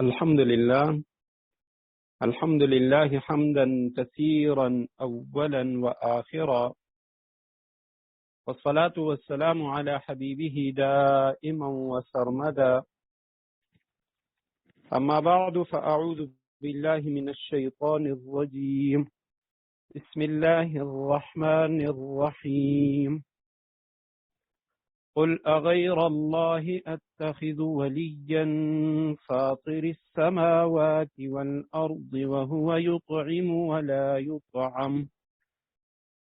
الحمد لله حمدا كثيرا أولا وآخرا، والصلاة والسلام على حبيبه دائما وسرمدا. أما بعد، فأعوذ بالله من الشيطان الرجيم. بسم الله الرحمن الرحيم. قل أغير الله أتخذ وليا فاطر السماوات والأرض وهو يطعم ولا يطعم.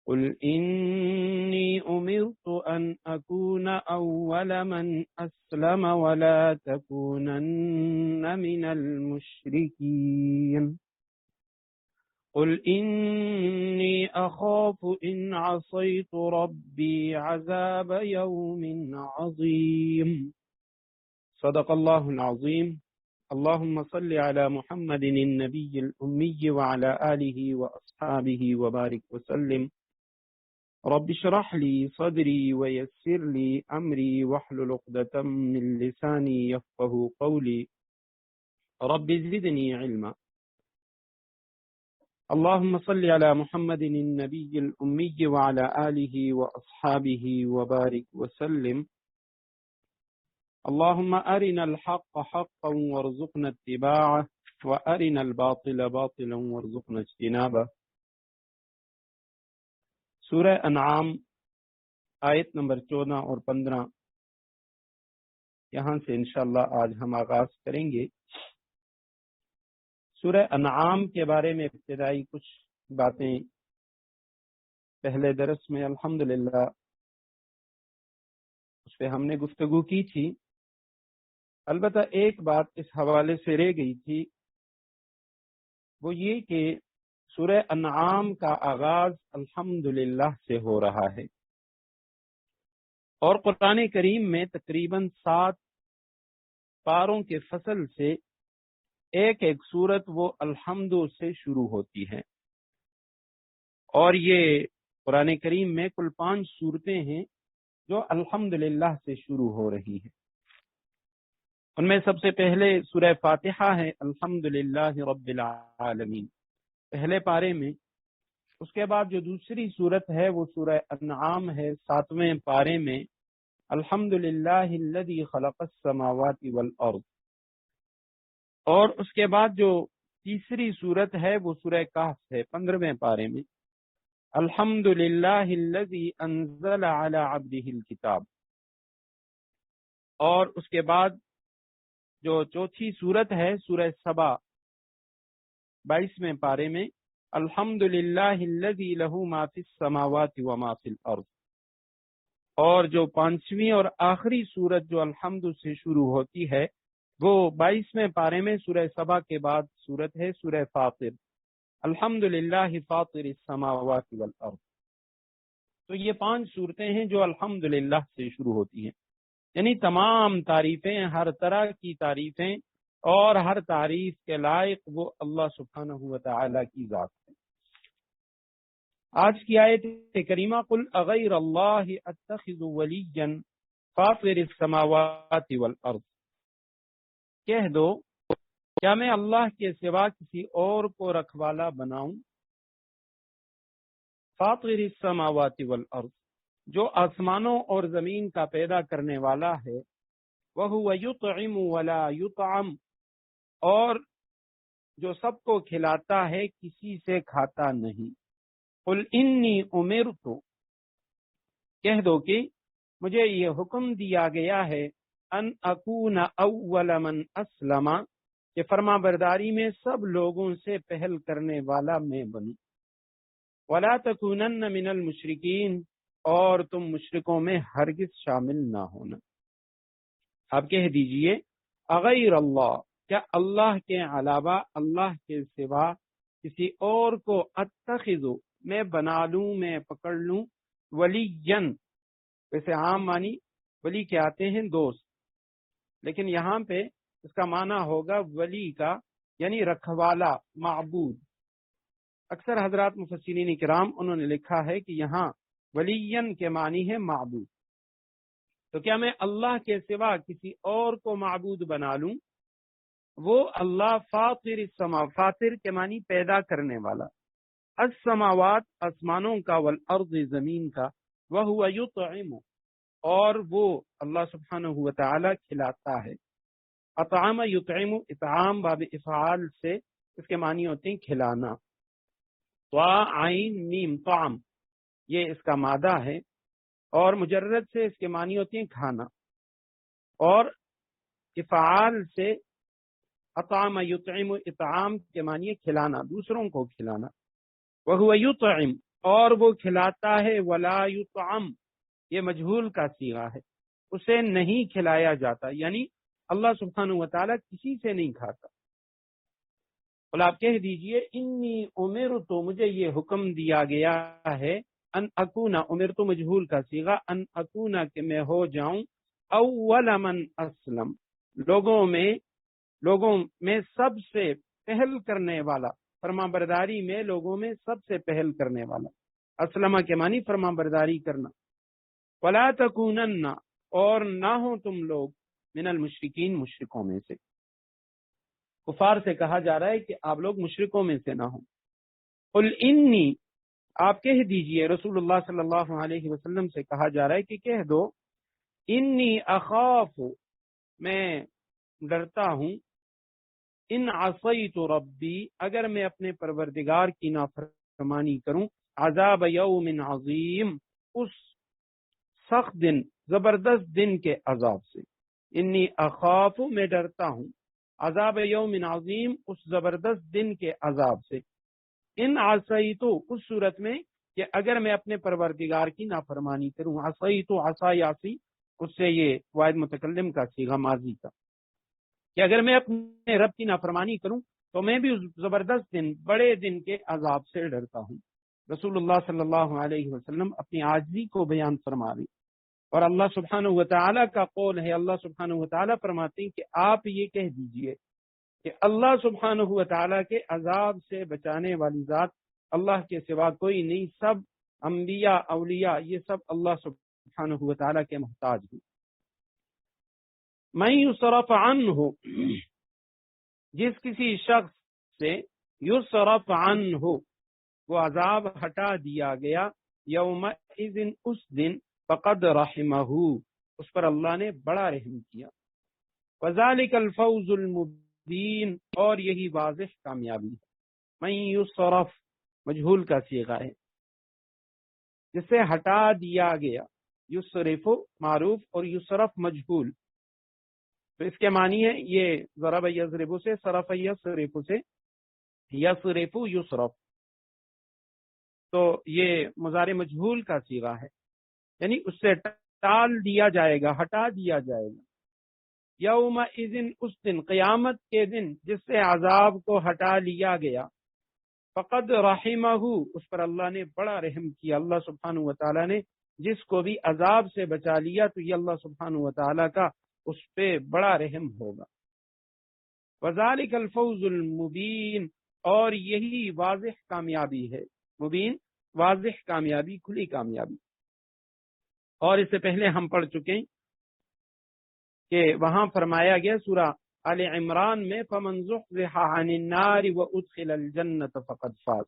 قل إني أمرت أن أكون أول من أسلم ولا تكونن من المشركين. قل إني أخاف إن عصيت ربي عذاب يوم عظيم. صدق الله العظيم. اللهم صل على محمد النبي الأمي وعلى آله وأصحابه وبارك وسلم. رب اشرح لي صدري ويسر لي أمري واحلل عقدة من لساني يفقهوا قولي. رب زدني علما. اللهم صل على محمد النبي الأمي وعلى آله وأصحابه وبارك وسلم. اللهم أرنا الحق حقا وارزقنا اتباعه وأرنا الباطل باطلا وارزقنا اجتنابه. سورہ انعام آیت نمبر 14 اور 15 یہاں سے انشاءاللہ آج ہم آغاز کریں گے۔ سورہ انعام کے بارے میں ابتدائی کچھ باتیں پہلے درس میں الحمدللہ اس پہ ہم نے گفتگو کی تھی۔ البتہ ایک بات اس حوالے سے رہ گئی تھی، وہ یہ کہ سورہ انعام کا آغاز الحمدللہ سے ہو رہا ہے، اور قرآن کریم میں تقریباً 7 پاروں کے فصل سے ایک سورت وہ الحمد سے شروع ہوتی ہے، اور یہ قرآن کریم میں کل 5 سورتیں ہیں جو الحمدللہ سے شروع ہو رہی ہیں۔ ان میں سب سے پہلے سورہ فاتحہ ہے، الحمدللہ رب العالمین، پہلے پارے میں۔ اس کے بعد جو دوسری سورت ہے وہ سورہ انعام ہے، 7ویں پارے میں، الحمدللہ الذی خلق السماوات والارض۔ اور اس کے بعد جو تیسری سورت ہے وہ سورہ کہف ہے، 15ویں پارے میں، الحمدللہ الذی انزل علی عبدہ الکتاب۔ اور اس کے بعد جو چوتھی سورت ہے سورہ سبا، 22ویں پارے میں، الحمدللہ الذی لہ ما فی السماوات وما فی الارض۔ اور جو 5ویں اور آخری سورت جو الحمد سے شروع ہوتی ہے وہ 22ویں پارے میں سورہ سبا کے بعد سورت ہے سورہ فاطر، الحمدللہ فاطر السماوات والارض۔ تو یہ 5 سورتیں ہیں جو الحمدللہ سے شروع ہوتی ہیں، یعنی تمام تعریفیں، ہر طرح کی تعریفیں اور ہر تعریف کے لائق وہ اللہ سبحانہ و تعالی کی ذات ہے۔ آج کی آیت کریمہ، قل اغیر اللہ اتخذ ولیا فاطر السماوات والارض، کہہ دو کیا میں اللہ کے سوا کسی اور کو رکھوالا بناؤں؟ فاطر السماوات والارض، جو آسمانوں اور زمین کا پیدا کرنے والا ہے، وَهُوَ يُطْعِمُ وَلَا يُطْعَمُ، اور جو سب کو کھلاتا ہے کسی سے کھاتا نہیں۔ قُلْ إِنِّي أُمِرْتُ، کہہ دو کہ مجھے یہ حکم دیا گیا ہے، ان اکون اول من اسلم، کہ فرما برداری میں سب لوگوں سے پہل کرنے والا میں بنوں، ولا تکونن من المشرکین، اور تم مشرکوں میں ہرگز شامل نہ ہونا۔ اب کہہ دیجئے اغیر اللہ، کیا اللہ کے علاوہ، اللہ کے سوا کسی اور کو اتخذ، میں بنا لوں، میں پکڑ لوں، ولین، ویسے عام معنی ولی کے آتے ہیں دوست، لیکن یہاں پہ اس کا معنی ہوگا ولی کا، یعنی رکھوالا، معبود۔ اکثر حضرات مفسرین کرام انہوں نے لکھا ہے کہ یہاں ولین کے معنی ہے معبود۔ تو کیا میں اللہ کے سوا کسی اور کو معبود بنا لوں؟ وہ اللہ فاطر السما، فاطر کے معنی پیدا کرنے والا، السماوات آسمانوں کا، والارض زمین کا، وہو یطعم اور وہ اللہ سبحانہ و تعالی کھلاتا ہے۔ اطعام یطعم، اطعام باب افعال سے اس کے معنی ہوتے ہیں کھلانا، عین میم طعم یہ اس کا مادہ ہے، اور مجرد سے اس کے معنی ہوتے ہیں کھانا، اور افعال سے اطعام یطعم، اطعام کے معنی ہے کھلانا، دوسروں کو کھلانا، وہو یطعم اور وہ کھلاتا ہے، ولا یطعم یہ مجہول کا صیغہ ہے، اسے نہیں کھلایا جاتا، یعنی اللہ سبحانہ و تعالیٰ کسی سے نہیں کھاتا۔ اور آپ کہہ دیجئے انی امرت، مجھے یہ حکم دیا گیا ہے، ان اکونا، امرت مجہول کا صیغہ، ان اکونا کہ میں ہو جاؤں، اول من اسلم لوگوں میں سب سے پہل کرنے والا، فرما برداری میں لوگوں میں سب سے پہل کرنے والا، اسلمہ کے معنی فرما برداری کرنا، ولا تکونن اور نہ ہو تم لوگ، من المشرکین مشرکوں میں سے، کفار سے کہا جا رہا ہے کہ آپ لوگ مشرکوں میں سے نہ ہوں۔ قل انی، آپ کہہ دیجئے، رسول اللہ صلی اللہ علیہ وسلم سے کہا جا رہا ہے کہ کہہ دو، انی اخاف میں ڈرتا ہوں، ان عصیت ربی اگر میں اپنے پروردگار کی نافرمانی کروں، عذاب یوم عظیم اس سخت دن، زبردست دن کے عذاب سے، انی اخاف میں ڈرتا ہوں، عذاب یوم عظیم اس زبردست دن کے عذاب سے، ان عصیتو اس صورت میں کہ اگر میں اپنے پروردگار کی نافرمانی کروں، عصیتو عصا یاسی اس سے یہ واحد متکلم کا صیغہ ماضی کا، کہ اگر میں اپنے رب کی نافرمانی کروں تو میں بھی اس زبردست دن، بڑے دن کے عذاب سے ڈرتا ہوں۔ رسول اللہ صلی اللہ علیہ وسلم اپنی عاجزی کو بیان فرما رہے، اور اللہ سبحانہ و تعالیٰ کا قول ہے، اللہ سبحانہ و تعالیٰ فرماتے ہیں کہ آپ یہ کہہ دیجئے کہ اللہ سبحانہ و تعالیٰ کے عذاب سے بچانے والی ذات اللہ کے سوا کوئی نہیں، سب انبیاء اولیاء یہ سب اللہ سبحانہ و تعالیٰ کے محتاج ہیں۔ من یصرف عنہ جس کسی شخص سے یصرف عنہ وہ عذاب ہٹا دیا گیا، یومئذ اس دن، فقد رحمہ اس پر اللہ نے بڑا رحم کیا، وذالک الفوز المبین اور یہی واضح کامیابی ہے۔ من یصرف مجہول کا صیغہ ہے، جسے ہٹا دیا گیا، یصرف معروف اور یصرف مجہول، تو اس کے معنی ہے یہ ضرب یضرب سے، صرف یصرف سے، یصرف یصرف، تو یہ مضارع مجہول کا صیغہ ہے، یعنی اس سے ٹال دیا جائے گا، ہٹا دیا جائے گا، یومئذ اس دن، قیامت کے دن جس سے عذاب کو ہٹا لیا گیا، فقد رحمہ اس پر اللہ نے بڑا رحم کیا، اللہ سبحانہ و تعالیٰ نے جس کو بھی عذاب سے بچا لیا تو یہ اللہ سبحانہ و تعالیٰ کا اس پہ بڑا رحم ہوگا۔ وذالک الفوز المبین اور یہی واضح کامیابی ہے، مبین واضح کامیابی، کھلی کامیابی۔ اور اس سے پہلے ہم پڑھ چکے کہ وہاں فرمایا گیا سورہ آل عمران میں، فمن زحزح عن النار وادخل الجنۃ فقد فاز،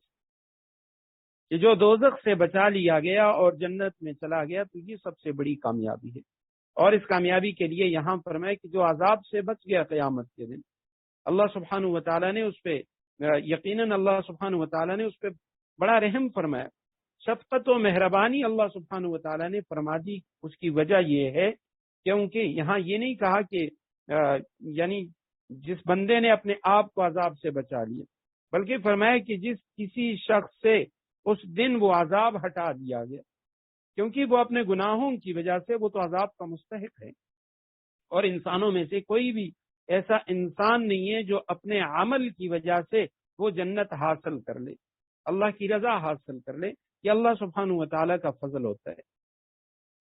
کہ جو دوزخ سے بچا لیا گیا اور جنت میں چلا گیا تو یہ سب سے بڑی کامیابی ہے۔ اور اس کامیابی کے لیے یہاں فرمایا کہ جو عذاب سے بچ گیا قیامت کے دن، اللہ سبحانہ و تعالیٰ نے اس پہ یقیناً اللہ سبحانہ و تعالیٰ نے اس پہ بڑا رحم فرمایا، شفقت و مہربانی اللہ سبحانہ و تعالیٰ نے فرما دی۔ اس کی وجہ یہ ہے کیونکہ یہاں یہ نہیں کہا کہ یعنی جس بندے نے اپنے آپ کو عذاب سے بچا لیا، بلکہ فرمایا کہ جس کسی شخص سے اس دن وہ عذاب ہٹا دیا گیا، کیونکہ وہ اپنے گناہوں کی وجہ سے وہ تو عذاب کا مستحق ہے، اور انسانوں میں سے کوئی بھی ایسا انسان نہیں ہے جو اپنے عمل کی وجہ سے وہ جنت حاصل کر لے، اللہ کی رضا حاصل کر لے، یہ اللہ سبحانہ و تعالیٰ کا فضل ہوتا ہے۔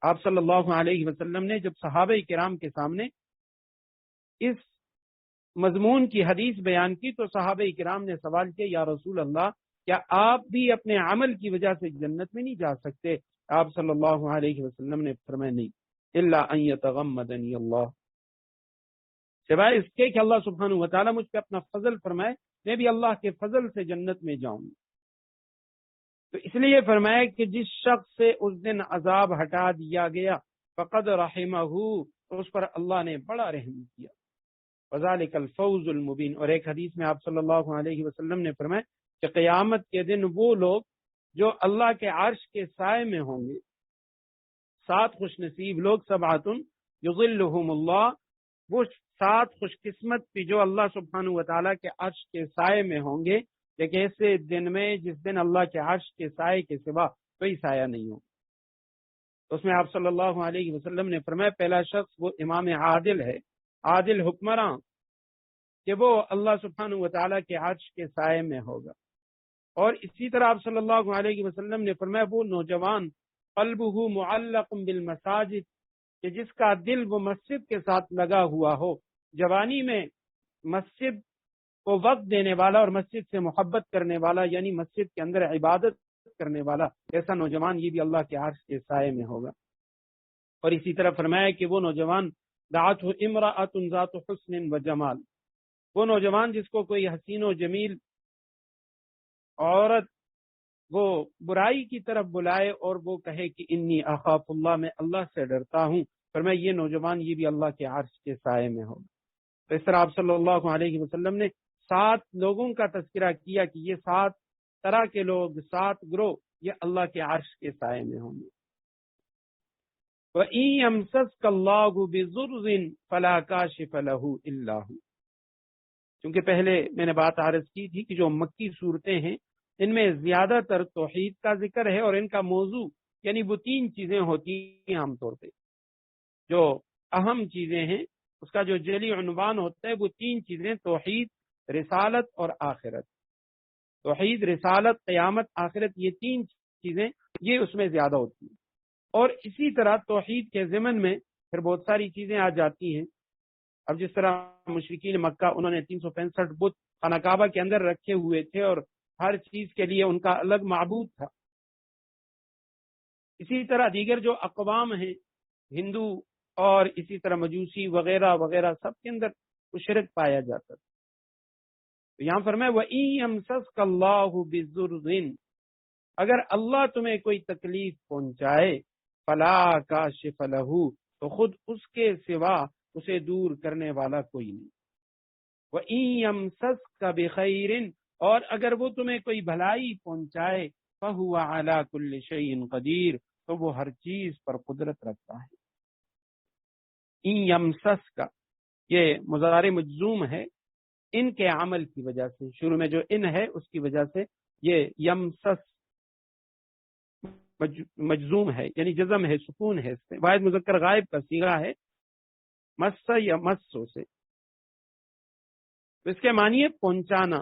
آپ صلی اللہ علیہ وسلم نے جب صحابہ کرام کے سامنے اس مضمون کی حدیث بیان کی تو صحابہ کرام نے سوال کیا، یا رسول اللہ کیا آپ بھی اپنے عمل کی وجہ سے جنت میں نہیں جا سکتے؟ آپ صلی اللہ علیہ وسلم نے فرمایا نہیں، الا ان یتغمدنی اللہ، سوائے اس کے کہ اللہ سبحانہ و تعالیٰ مجھ پہ اپنا فضل فرمائے، میں بھی اللہ کے فضل سے جنت میں جاؤں گا۔ تو اس لیے فرمایا کہ جس شخص سے اس دن عذاب ہٹا دیا گیا فقد رحمہ، تو اس پر اللہ نے بڑا رحم کیا۔ وذالک الفوز المبین، اور ایک حدیث میں آپ صلی اللہ علیہ وسلم نے فرمایا کہ قیامت کے دن وہ لوگ جو اللہ کے عرش کے سائے میں ہوں گے، 7 خوش نصیب لوگ، 7 یظلہم اللہ، وہ 7 خوش قسمت بھی جو اللہ سبحانہ و تعالیٰ کے عرش کے سائے میں ہوں گے، لیکن ایسے دن میں جس دن اللہ کے عرش کے سائے کے سوا کوئی سایہ نہیں ہو۔ تو اس میں آپ صلی اللہ علیہ وسلم نے فرمایا پہلا شخص وہ امام عادل ہے، عادل حکمراں، کہ وہ اللہ سبحانہ و تعالیٰ کے عرش کے سائے میں ہوگا۔ اور اسی طرح آپ صلی اللہ علیہ وسلم نے فرمایا وہ نوجوان قلبہ معلق بالمساجد، کہ جس کا دل وہ مسجد کے ساتھ لگا ہوا ہو، جوانی میں مسجد کو وقت دینے والا اور مسجد سے محبت کرنے والا، یعنی مسجد کے اندر عبادت کرنے والا، ایسا نوجوان یہ بھی اللہ کے عرش کے سائے میں ہوگا۔ اور اسی طرح فرمایا کہ وہ نوجوان دعته امرأة ذات حسن و جمال، وہ نوجوان جس کو کوئی حسین و جمیل عورت وہ برائی کی طرف بلائے اور وہ کہے کہ انی اخاف اللہ، میں اللہ سے ڈرتا ہوں، فرمایا یہ نوجوان یہ بھی اللہ کے عرش کے سائے میں ہوگا۔ تو اس طرح آپ صلی اللہ علیہ وسلم نے 7 لوگوں کا تذکرہ کیا کہ یہ 7 طرح کے لوگ، 7 گروہ، یہ اللہ کے عرش کے سائے میں ہوں گے۔ وَإِن يَمْسَسْكَ اللَّهُ بِضُرٍّ فَلَا كَاشِفَ لَهُ إِلَّا هُوَ، کیونکہ پہلے میں نے بات عرض کی تھی کہ جو مکی صورتیں ہیں ان میں زیادہ تر توحید کا ذکر ہے، اور ان کا موضوع یعنی وہ 3 چیزیں ہوتی ہیں عام طور پہ، جو اہم چیزیں ہیں اس کا جو جلی عنوان ہوتا ہے وہ 3 چیزیں، توحید، رسالت اور آخرت۔ توحید، رسالت، قیامت، آخرت، یہ 3 چیزیں یہ اس میں زیادہ ہوتی ہیں۔ اور اسی طرح توحید کے ضمن میں پھر بہت ساری چیزیں آ جاتی ہیں۔ اب جس طرح مشرکین مکہ انہوں نے 365 بت خانہ کعبہ کے اندر رکھے ہوئے تھے اور ہر چیز کے لیے ان کا الگ معبود تھا، اسی طرح دیگر جو اقوام ہیں ہندو اور اسی طرح مجوسی وغیرہ وغیرہ سب کے اندر وہ شرک پایا جاتا تھا۔ تو یہاں فرمایا وَإِن يَمْسَسْكَ اللَّهُ بِضُرٍّ، اگر اللہ تمہیں کوئی تکلیف پہنچائے، فَلَا كَاشِفَ لَهُ، تو خود اس کے سوا اسے دور کرنے والا کوئی نہیں۔ وَإِن يَمْسَسْكَ بِخَيْرٍ، اور اگر وہ تمہیں کوئی بھلائی پہنچائے، فَهُوَ عَلَى كُلِّ شَيْءٍ قَدِيرٌ، تو وہ ہر چیز پر قدرت رکھتا ہے۔ ان یمسسک، یہ مضارع مجزوم ہے ان کے عمل کی وجہ سے، شروع میں جو ان ہے اس کی وجہ سے یہ یمسس مجزوم ہے، یعنی جزم ہے، سکون ہے، اس سے واحد مذکر غائب کا صیغہ ہے، مس یا مسو سے۔ تو اس کے معنی ہے پہنچانا،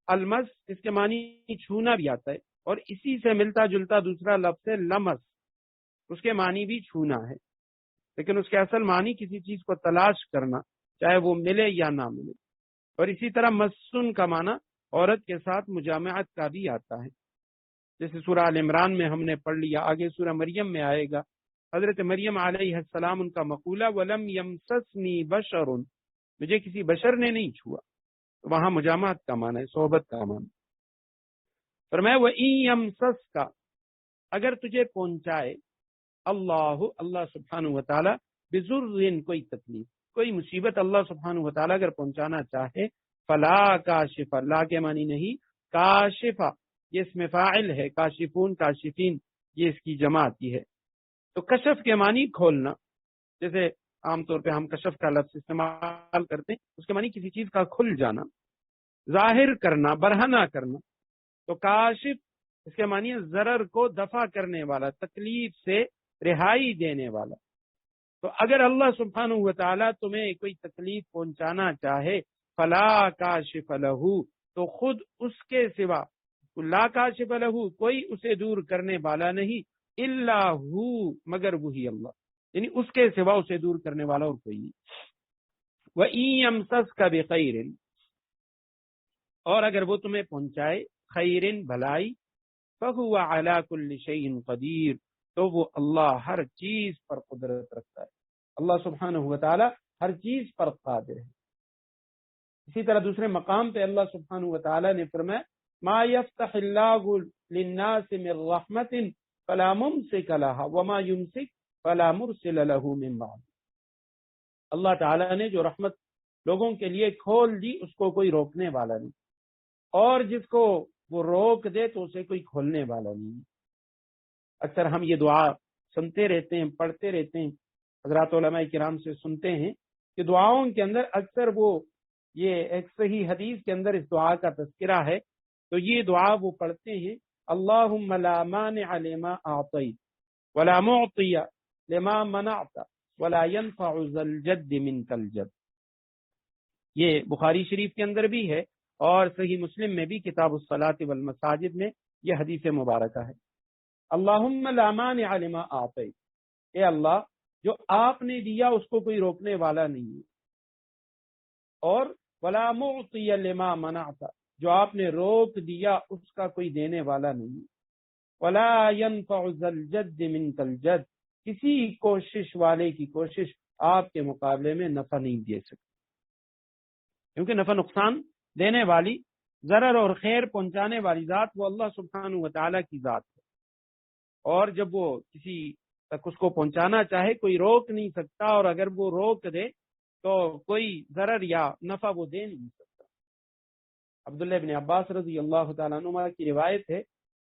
المس اس کے معنی چھونا بھی آتا ہے، اور اسی سے ملتا جلتا دوسرا لفظ ہے لمس، اس کے معنی بھی چھونا ہے، لیکن اس کے اصل معنی کسی چیز کو تلاش کرنا، چاہے وہ ملے یا نہ ملے۔ اور اسی طرح مسن کا معنی عورت کے ساتھ مجامعت کا بھی آتا ہے، جیسے سورہ آل عمران میں ہم نے پڑھ لیا، آگے سورہ مریم میں آئے گا، حضرت مریم علیہ السلام ان کا مقولہ وَلَمْ يَمْسَسْنِي بَشَرٌ، مجھے کسی بشر نے نہیں چھوا، تو وہاں مجامعت کا معنی ہے، صحبت کا معنی۔ فرمایا وَإِن يَمْسَسْكَ، اگر تجھے پہنچائے، اللہ سبحانہ و تعالیٰ بِضُرٍّ، کوئی تکلیف، کوئی مصیبت اللہ سبحانہ و تعالیٰ اگر پہنچانا چاہے، فلا کاشف، لا کے معنی نہیں، کاشفہ یہ اس میں فاعل ہے، کاشفون کاشفین یہ اس کی جمع آتی ہے۔ تو کشف کے معنی کھولنا، جیسے عام طور پہ ہم کشف کا لفظ استعمال کرتے ہیں، اس کے معنی کسی چیز کا کھل جانا، ظاہر کرنا، برہنہ کرنا۔ تو کاشف اس کے معنی ضرر کو دفع کرنے والا، تکلیف سے رہائی دینے والا۔ تو اگر اللہ سبحانہ و تعالیٰ تمہیں کوئی تکلیف پہنچانا چاہے، فلا کاشف لہ، تو خود اس کے سوا، لا کاشف لہ کوئی اسے دور کرنے والا نہیں، الا ہو مگر وہی اللہ، یعنی اس کے سوا اسے دور کرنے والا اور کوئی نہیں۔ وَإِن يَمْسَسْكَ بِخَيْرٍ، اور اگر وہ تمہیں پہنچائے خیرن بھلائی، فَهُوَ عَلَى كُلِّ شَيْءٍ قَدِيرٌ، تو وہ اللہ ہر چیز پر قدرت رکھتا ہے، اللہ سبحانہ و تعالی ہر چیز پر قادر ہے۔ اسی طرح دوسرے مقام پہ اللہ سبحانہ و تعالی نے فرمایا ما یفتح اللہ للناس من رحمت فلا ممسک لها وما یمسک فلا مرسل له من بعد۔ اللہ تعالی نے جو رحمت لوگوں کے لیے کھول دی اس کو کوئی روکنے والا نہیں، اور جس کو وہ روک دے تو اسے کوئی کھولنے والا نہیں۔ اکثر ہم یہ دعا سنتے رہتے ہیں، پڑھتے رہتے ہیں، حضرات علماء کرام سے سنتے ہیں کہ دعاؤں کے اندر اکثر وہ یہ ایک صحیح حدیث کے اندر اس دعا کا تذکرہ ہے، تو یہ دعا وہ پڑھتے ہیں اللہم لا مانع لما اعطیت ولا معطی لما منعت ولا ينفع ذا الجد منک الجد۔ یہ بخاری شریف کے اندر بھی ہے اور صحیح مسلم میں بھی کتاب الصلاۃ والمساجد میں یہ حدیث مبارکہ ہے۔ اللہم لا مانع لما اعطیت، اے اللہ جو آپ نے دیا اس کو کوئی روکنے والا نہیں ہے، اور ولا معطی لما منعت، جو آپ نے روک دیا اس کا کوئی دینے والا نہیں، ولا ينفع ذا الجد منک الجد، کسی کوشش والے کی کوشش آپ کے مقابلے میں نفع نہیں دے سکتی، کیونکہ نفع نقصان دینے والی، ضرر اور خیر پہنچانے والی ذات وہ اللہ سبحانہ و تعالیٰ کی ذات ہے، اور جب وہ کسی تک اس کو پہنچانا چاہے کوئی روک نہیں سکتا، اور اگر وہ روک دے تو کوئی ضرر یا نفع وہ دے نہیں سکتا۔ عبداللہ بن عباس رضی اللہ تعالیٰ عنہما کی روایت ہے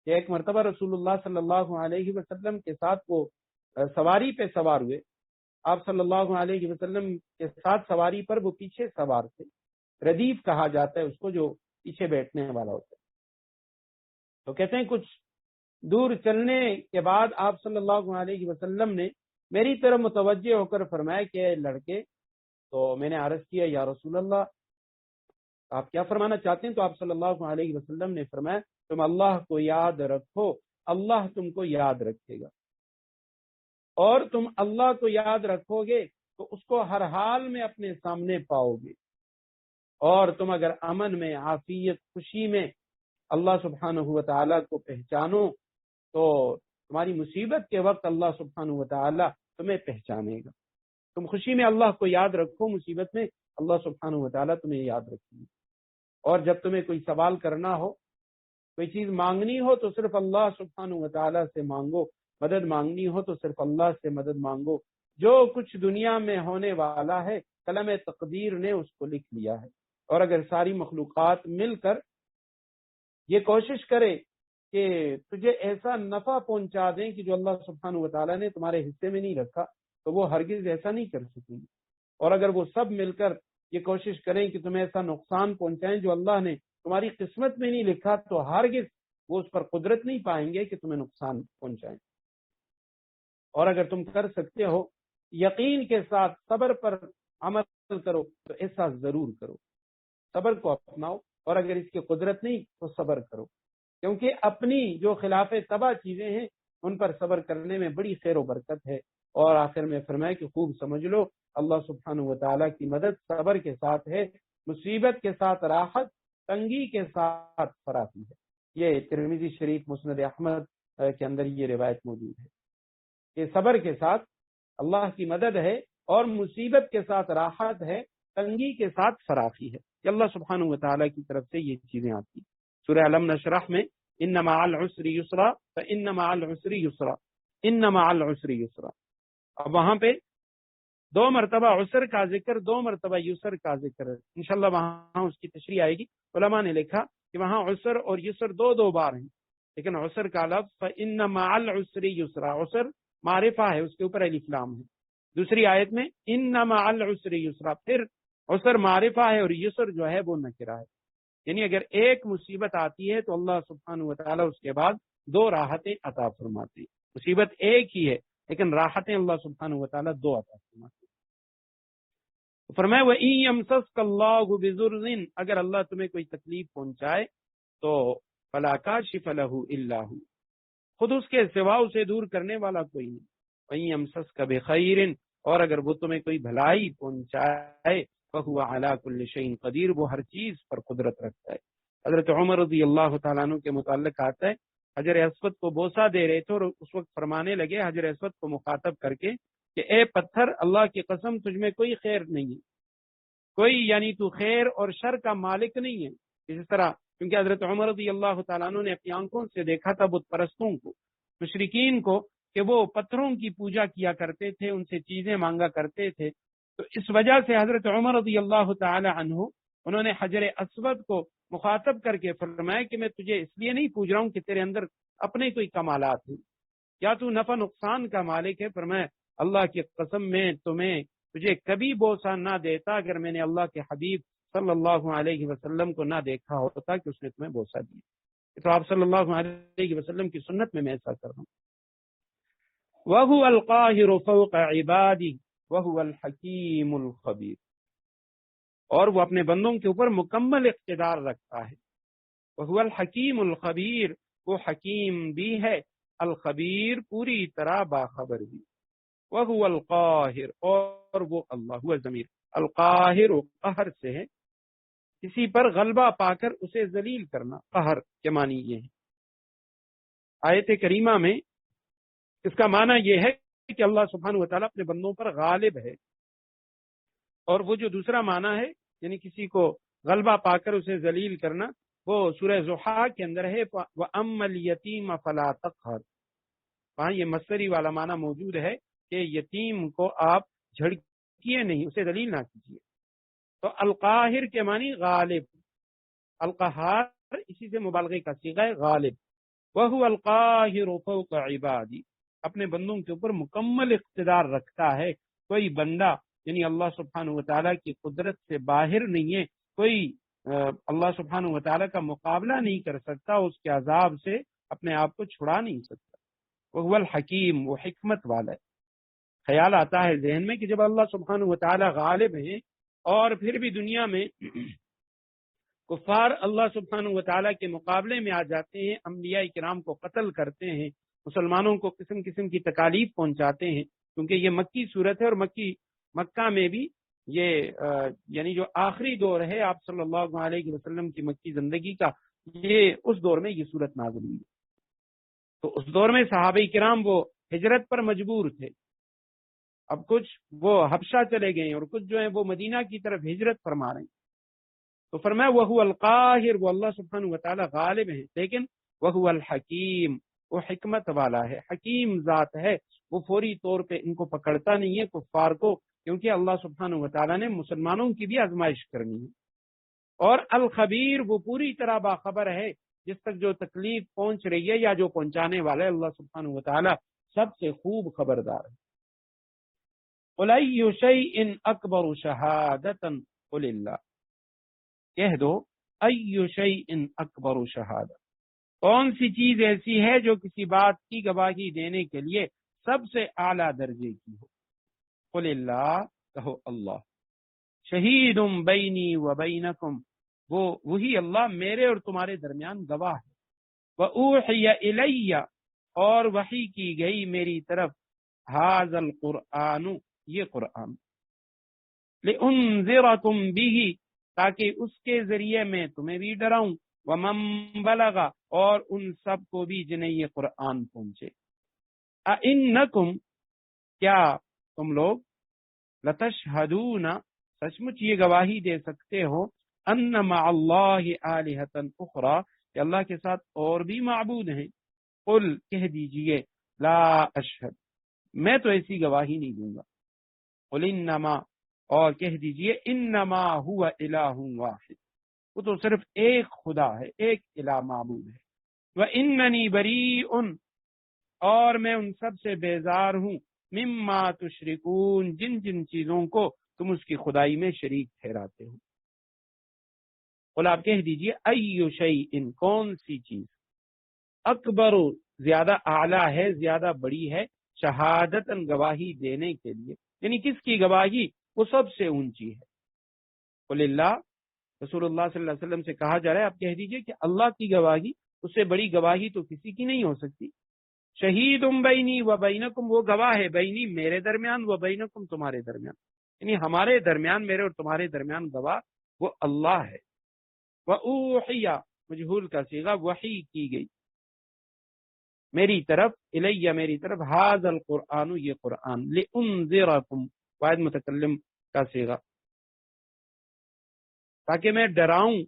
کہ ایک مرتبہ رسول اللہ صلی اللہ علیہ وسلم کے ساتھ وہ سواری پہ سوار ہوئے، آپ صلی اللہ علیہ وسلم کے ساتھ سواری پر وہ پیچھے سوار تھے، ردیف کہا جاتا ہے اس کو جو پیچھے بیٹھنے والا ہوتا ہے۔ تو کہتے ہیں کچھ دور چلنے کے بعد آپ صلی اللہ علیہ وسلم نے میری طرف متوجہ ہو کر فرمایا کہ اے لڑکے، تو میں نے عرض کیا یا رسول اللہ آپ کیا فرمانا چاہتے ہیں؟ تو آپ صلی اللہ علیہ وسلم نے فرمایا تم اللہ کو یاد رکھو، اللہ تم کو یاد رکھے گا، اور تم اللہ کو یاد رکھو گے تو اس کو ہر حال میں اپنے سامنے پاؤ گے، اور تم اگر امن میں، عافیت، خوشی میں اللہ سبحانہ و تعالیٰ کو پہچانو تو تمہاری مصیبت کے وقت اللہ سبحانہ و تعالیٰ تمہیں پہچانے گا۔ تم خوشی میں اللہ کو یاد رکھو، مصیبت میں اللہ سبحانہ و تعالیٰ تمہیں یاد رکھے گا، اور جب تمہیں کوئی سوال کرنا ہو، کوئی چیز مانگنی ہو تو صرف اللہ سبحانہ و تعالیٰ سے مانگو، مدد مانگنی ہو تو صرف اللہ سے مدد مانگو۔ جو کچھ دنیا میں ہونے والا ہے قلم تقدیر نے اس کو لکھ لیا ہے، اور اگر ساری مخلوقات مل کر یہ کوشش کرے کہ تجھے ایسا نفع پہنچا دیں کہ جو اللہ سبحانہ و تعالیٰ نے تمہارے حصے میں نہیں رکھا، تو وہ ہرگز ایسا نہیں کر سکیں گے، اور اگر وہ سب مل کر یہ کوشش کریں کہ تمہیں ایسا نقصان پہنچائیں جو اللہ نے تمہاری قسمت میں نہیں لکھا، تو ہرگز وہ اس پر قدرت نہیں پائیں گے کہ تمہیں نقصان پہنچائیں۔ اور اگر تم کر سکتے ہو یقین کے ساتھ صبر پر عمل کرو تو ایسا ضرور کرو، صبر کو اپناؤ، اور اگر اس کی قدرت نہیں تو صبر کرو، کیونکہ اپنی جو خلاف طبع چیزیں ہیں ان پر صبر کرنے میں بڑی خیر و برکت ہے۔ اور آخر میں فرمایا کہ خوب سمجھ لو اللہ سبحانہ و تعالیٰ کی مدد صبر کے ساتھ ہے، مصیبت کے ساتھ راحت، تنگی کے ساتھ فراخی ہے۔ یہ ترمذی شریف، مسند احمد کے اندر یہ روایت موجود ہے کہ صبر کے ساتھ اللہ کی مدد ہے، اور مصیبت کے ساتھ راحت ہے، تنگی کے ساتھ فراخی ہے۔ کہ اللہ سبحانہ و تعالیٰ کی طرف سے یہ چیزیں آتی ہیں۔ سورہ علم نشرح میں ان مع العسر یسرا فان مع العسر یسرا ان مع العسر یسرا، اب وہاں پہ 2 مرتبہ عسر کا ذکر، 2 مرتبہ یسر کا ذکر ہے، انشاءاللہ وہاں اس کی تشریح آئے گی۔ علماء نے لکھا کہ وہاں عسر اور یسر 2 بار ہیں، لیکن عسر کا لفظ فان مع العسر یسرا، عسر معرفہ ہے، اس کے اوپر الف لام ہے۔ دوسری آیت میں ان مع العسر یسرا، پھر عسر معرفہ ہے اور یسر جو ہے وہ نکرہ ہے، یعنی اگر ایک مصیبت آتی ہے تو اللہ سبحانہ و تعالیٰ اس کے بعد 2 راحتیں عطا فرماتے ہیں۔ مصیبت ایک ہی ہے لیکن راحتیں اللہ سبحانہ و تعالیٰ 2 عطا فرماتے ہیں۔ فرمایا وَإِن يَمْسَسْكَ اللَّهُ بِضُرٍّ، اگر اللہ تمہیں کوئی تکلیف پہنچائے تو فَلَا كَاشِفَ لَهُ إِلَّا هُوَ، خود اس کے سوا اسے دور کرنے والا کوئی نہیں۔ وَإِن يَمْسَسْكَ بِخَيْرٍ، اور اگر وہ تمہیں کوئی بھلائی پہنچائے فَهُوَ عَلَى كُلِّ شَيْءٍ قَدِيرٌ، وہ ہر چیز پر قدرت رکھتا ہے۔ حضرت عمر رضی اللہ تعالیٰ عنہ کے متعلق آتا ہے حجر اسود کو بوسہ دے رہے تھے اور اس وقت فرمانے لگے حجر اسود کو مخاطب کر کے کہ اے پتھر، اللہ کی قسم تجھ میں کوئی خیر نہیں ہے، کوئی یعنی تو خیر اور شر کا مالک نہیں ہے۔ اسی طرح کیونکہ حضرت عمر رضی اللہ تعالیٰ عنہ نے اپنی آنکھوں سے دیکھا تھا بت پرستوں کو، مشرکین کو، کہ وہ پتھروں کی پوجا کیا کرتے تھے، ان سے چیزیں مانگا کرتے تھے۔ تو اس وجہ سے حضرت عمر رضی اللہ تعالی عنہ انہوں نے حجر اسود کو مخاطب کر کے فرمایا کہ میں تجھے اس لیے نہیں پوج رہا ہوں کہ تیرے اندر اپنے کوئی کمالات ہیں، کیا تو نفع نقصان کا مالک ہے؟ فرمایا اللہ کی قسم میں تجھے کبھی بوسہ نہ دیتا اگر میں نے اللہ کے حبیب صلی اللہ علیہ وسلم کو نہ دیکھا ہوتا کہ اس نے تمہیں بوسہ دیا۔ تو آپ صلی اللہ علیہ وسلم کی سنت میں ایسا کر رہا ہوں۔ وَهُوَ الْقَاهِرُ فَوْقَ عِبَادِهِ وَهُوَ الْحَكِيمُ الْخَبِيرُ، اور وہ اپنے بندوں کے اوپر مکمل اقتدار رکھتا ہے۔ وَهُوَ الْحَكِيمُ الْخَبِيرُ، وہ حکیم بھی ہے، الخبیر پوری طرح باخبر بھی۔ وَهُوَ الْقَاهِرُ، اور وہ اللہ، ہوا ضمیر القاہر قہر سے ہے، کسی پر غلبہ پا کر اسے ذلیل کرنا، قہر کے معنی یہ ہے۔ آیت کریمہ میں اس کا معنی یہ ہے کہ اللہ سبحانہ و تعالیٰ اپنے بندوں پر غالب ہے، اور وہ جو دوسرا معنی ہے یعنی کسی کو غلبہ پا کر اسے ذلیل کرنا، وہ سورہ ضحیٰ کے اندر ہے، وَأَمَّا الْيَتِيمَ فَلَا تَقْهَرْ، وہاں یہ مصدری والا معنی موجود ہے کہ یتیم کو آپ جھڑکیے نہیں، اسے ذلیل نہ کیجیے۔ تو القاہر کے معنی غالب، القہار اسی سے مبالغے کا صیغہ ہے، غالب۔ وَهُوَ الْقَاهِرُ فَوْقَ عِبَادِهِ، اپنے بندوں کے اوپر مکمل اقتدار رکھتا ہے، کوئی بندہ یعنی اللہ سبحانہ و تعالیٰ کی قدرت سے باہر نہیں ہے، کوئی اللہ سبحانہ و تعالیٰ کا مقابلہ نہیں کر سکتا، اس کے عذاب سے اپنے آپ کو چھڑا نہیں سکتا۔ وہ الحکیم، وہ حکمت والا ہے۔ خیال آتا ہے ذہن میں کہ جب اللہ سبحانہ و تعالیٰ غالب ہیں اور پھر بھی دنیا میں کفار اللہ سبحانہ و تعالیٰ کے مقابلے میں آ جاتے ہیں، انبیاء کرام کو قتل کرتے ہیں، مسلمانوں کو قسم قسم کی تکالیف پہنچاتے ہیں، کیونکہ یہ مکی صورت ہے، اور مکہ میں بھی یہ یعنی جو آخری دور ہے آپ صلی اللہ علیہ وسلم کی مکی زندگی کا، یہ اس دور میں یہ صورت نازل ہوئی۔ تو اس دور میں صحابہ کرام وہ ہجرت پر مجبور تھے، اب کچھ وہ حبشہ چلے گئے اور کچھ جو ہیں وہ مدینہ کی طرف ہجرت فرما رہے ہیں۔ تو فرمایا وَهُوَ الْقَاهِرُ، وہ اللہ سبحانہ وتعالی غالب ہیں، لیکن وَهُوَ الْحَكِيمُ، وہ حکمت والا ہے، حکیم ذات ہے، وہ فوری طور پہ ان کو پکڑتا نہیں ہے کفار کو، کیونکہ اللہ سبحانہ وتعالی نے مسلمانوں کی بھی آزمائش کرنی ہے۔ اور الخبیر، وہ پوری طرح باخبر ہے، جس تک جو تکلیف پہنچ رہی ہے یا جو پہنچانے والا ہے، اللہ سبحانہ وتعالی سب سے خوب خبردار ہے۔ قُلْ أَيُّ شَيْءٍ أَكْبَرُ شَهَادَةً قُلِ اللَّهُ، کہہ دو أَيُّ شَيْءٍ أَكْبَرُ شَهَادَةً، کون سی چیز ایسی ہے جو کسی بات کی گواہی دینے کے لیے سب سے اعلیٰ درجے کی ہو؟ قُلِ اللَّهُ، کہو اللہ، شہید بینی و بینکم، وہی اللہ میرے اور تمہارے درمیان گواہ ہے۔ وَأُوحِیَ إِلَيَّ، اور وحی کی گئی میری طرف، ھذا القرآن، یہ قرآن، لِأُنذِرَکُم بِہ، تاکہ اس کے ذریعے میں تمہیں بھی ڈراؤں، وَمَن بلغ، اور ان سب کو بھی جنہیں یہ قرآن پہنچے۔ اَإِنَّکُم، کیا تم لوگ، لَتَشْہَدُونَ، سچ مچ یہ گواہی دے سکتے ہو، ان مع اللہ آلہۃ اخری، کہ اللہ کے ساتھ اور بھی معبود ہیں۔ قل، کہہ دیجئے، لا اشہد، میں تو ایسی گواہی نہیں دوں گا۔ قل انما، اور کہہ دیجئے، انما هو الہ واحد، وہ تو صرف ایک خدا ہے، ایک الہ معبود ہے۔ واننی بریء، اور میں ان سب سے بیزار ہوں، مما تشرکون، جن جن چیزوں کو تم اس کی خدائی میں شریک ٹھہراتے ہو۔ قل، آپ کہہ دیجئے، ای شیء، کون سی چیز، اکبر، زیادہ اعلیٰ ہے، زیادہ بڑی ہے، شہادتاً، گواہی دینے کے لیے، یعنی کس کی گواہی، وہ سب سے اونچی ہے۔ قل اللہ، رسول اللہ صلی اللہ علیہ وسلم سے کہا جا رہا ہے آپ کہہ دیجئے کہ اللہ کی گواہی، اس سے بڑی گواہی تو کسی کی نہیں ہو سکتی۔ شہید بینی و بینکم، وہ گواہ ہے، بینی میرے درمیان، و بینکم تمہارے درمیان، یعنی ہمارے درمیان، میرے اور تمہارے درمیان گواہ وہ اللہ ہے۔ وَأُوحِیَ، مجہول کا صیغہ، وحی کی گئی میری طرف، الیہ، میری طرف، ھذا القرآن، یہ قرآن، لِأُنذِرَکم، واحد متکلم کا صیغہ، تاکہ میں ڈراؤں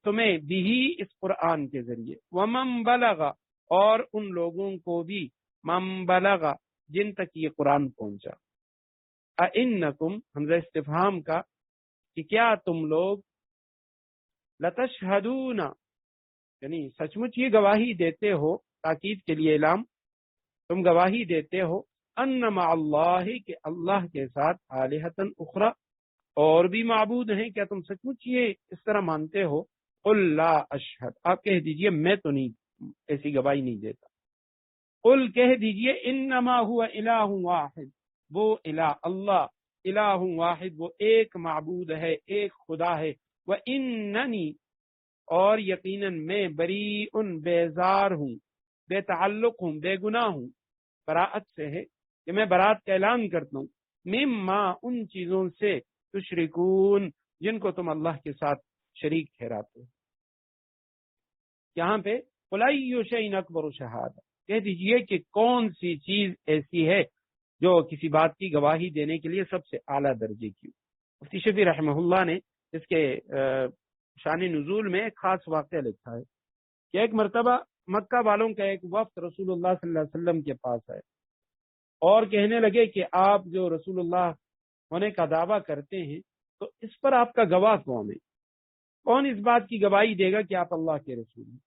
تمہیں بھی اس قرآن کے ذریعے، ومن بلغ اور ان لوگوں کو بھی، من بلغ جن تک یہ قرآن پہنچا، اِنکم حمزہ استفہام کا کہ کیا تم لوگ، لتشہدون یعنی سچ مچ یہ گواہی دیتے ہو، تاکید کے لیے اعلام، تم گواہی دیتے ہو، ان مع اللہ کہ اللہ کے ساتھ آلہۃ اخری اور بھی معبود ہیں، کیا تم سچ مچ یہ اس طرح مانتے ہو؟ قل لا اشہد، آپ کہہ دیجئے میں تو نہیں ایسی گواہی نہیں دیتا، قل کہہ دیجئے انما هو الہ واحد، وہ الہ اللہ الہ واحد، وہ ایک معبود ہے، ایک خدا ہے، واننی اور یقیناً میں بریء بیزار ہوں، بے تعلق ہوں، بے گناہ ہوں، براءت سے ہے کہ میں برات کا اعلان کرتا ہوں، مما ان چیزوں سے تشرکون جن کو تم اللہ کے ساتھ شریک ٹھہراتے ہو۔ یہاں پہ قل ای شیء اکبر شہادہ، کہہ دیجئے کہ کون سی چیز ایسی ہے جو کسی بات کی گواہی دینے کے لیے سب سے اعلیٰ درجے کی۔ مفتی شفیع رحمہ اللہ نے اس کے شان نزول میں ایک خاص واقعہ لکھا ہے کہ ایک مرتبہ مکہ والوں کا ایک وفد رسول اللہ صلی اللہ علیہ وسلم کے پاس آئے اور کہنے لگے کہ آپ جو رسول اللہ ہونے کا دعویٰ کرتے ہیں تو اس پر آپ کا گواہ کون ہے؟ کون اس بات کی گواہی دے گا کہ آپ اللہ کے رسول ہیں؟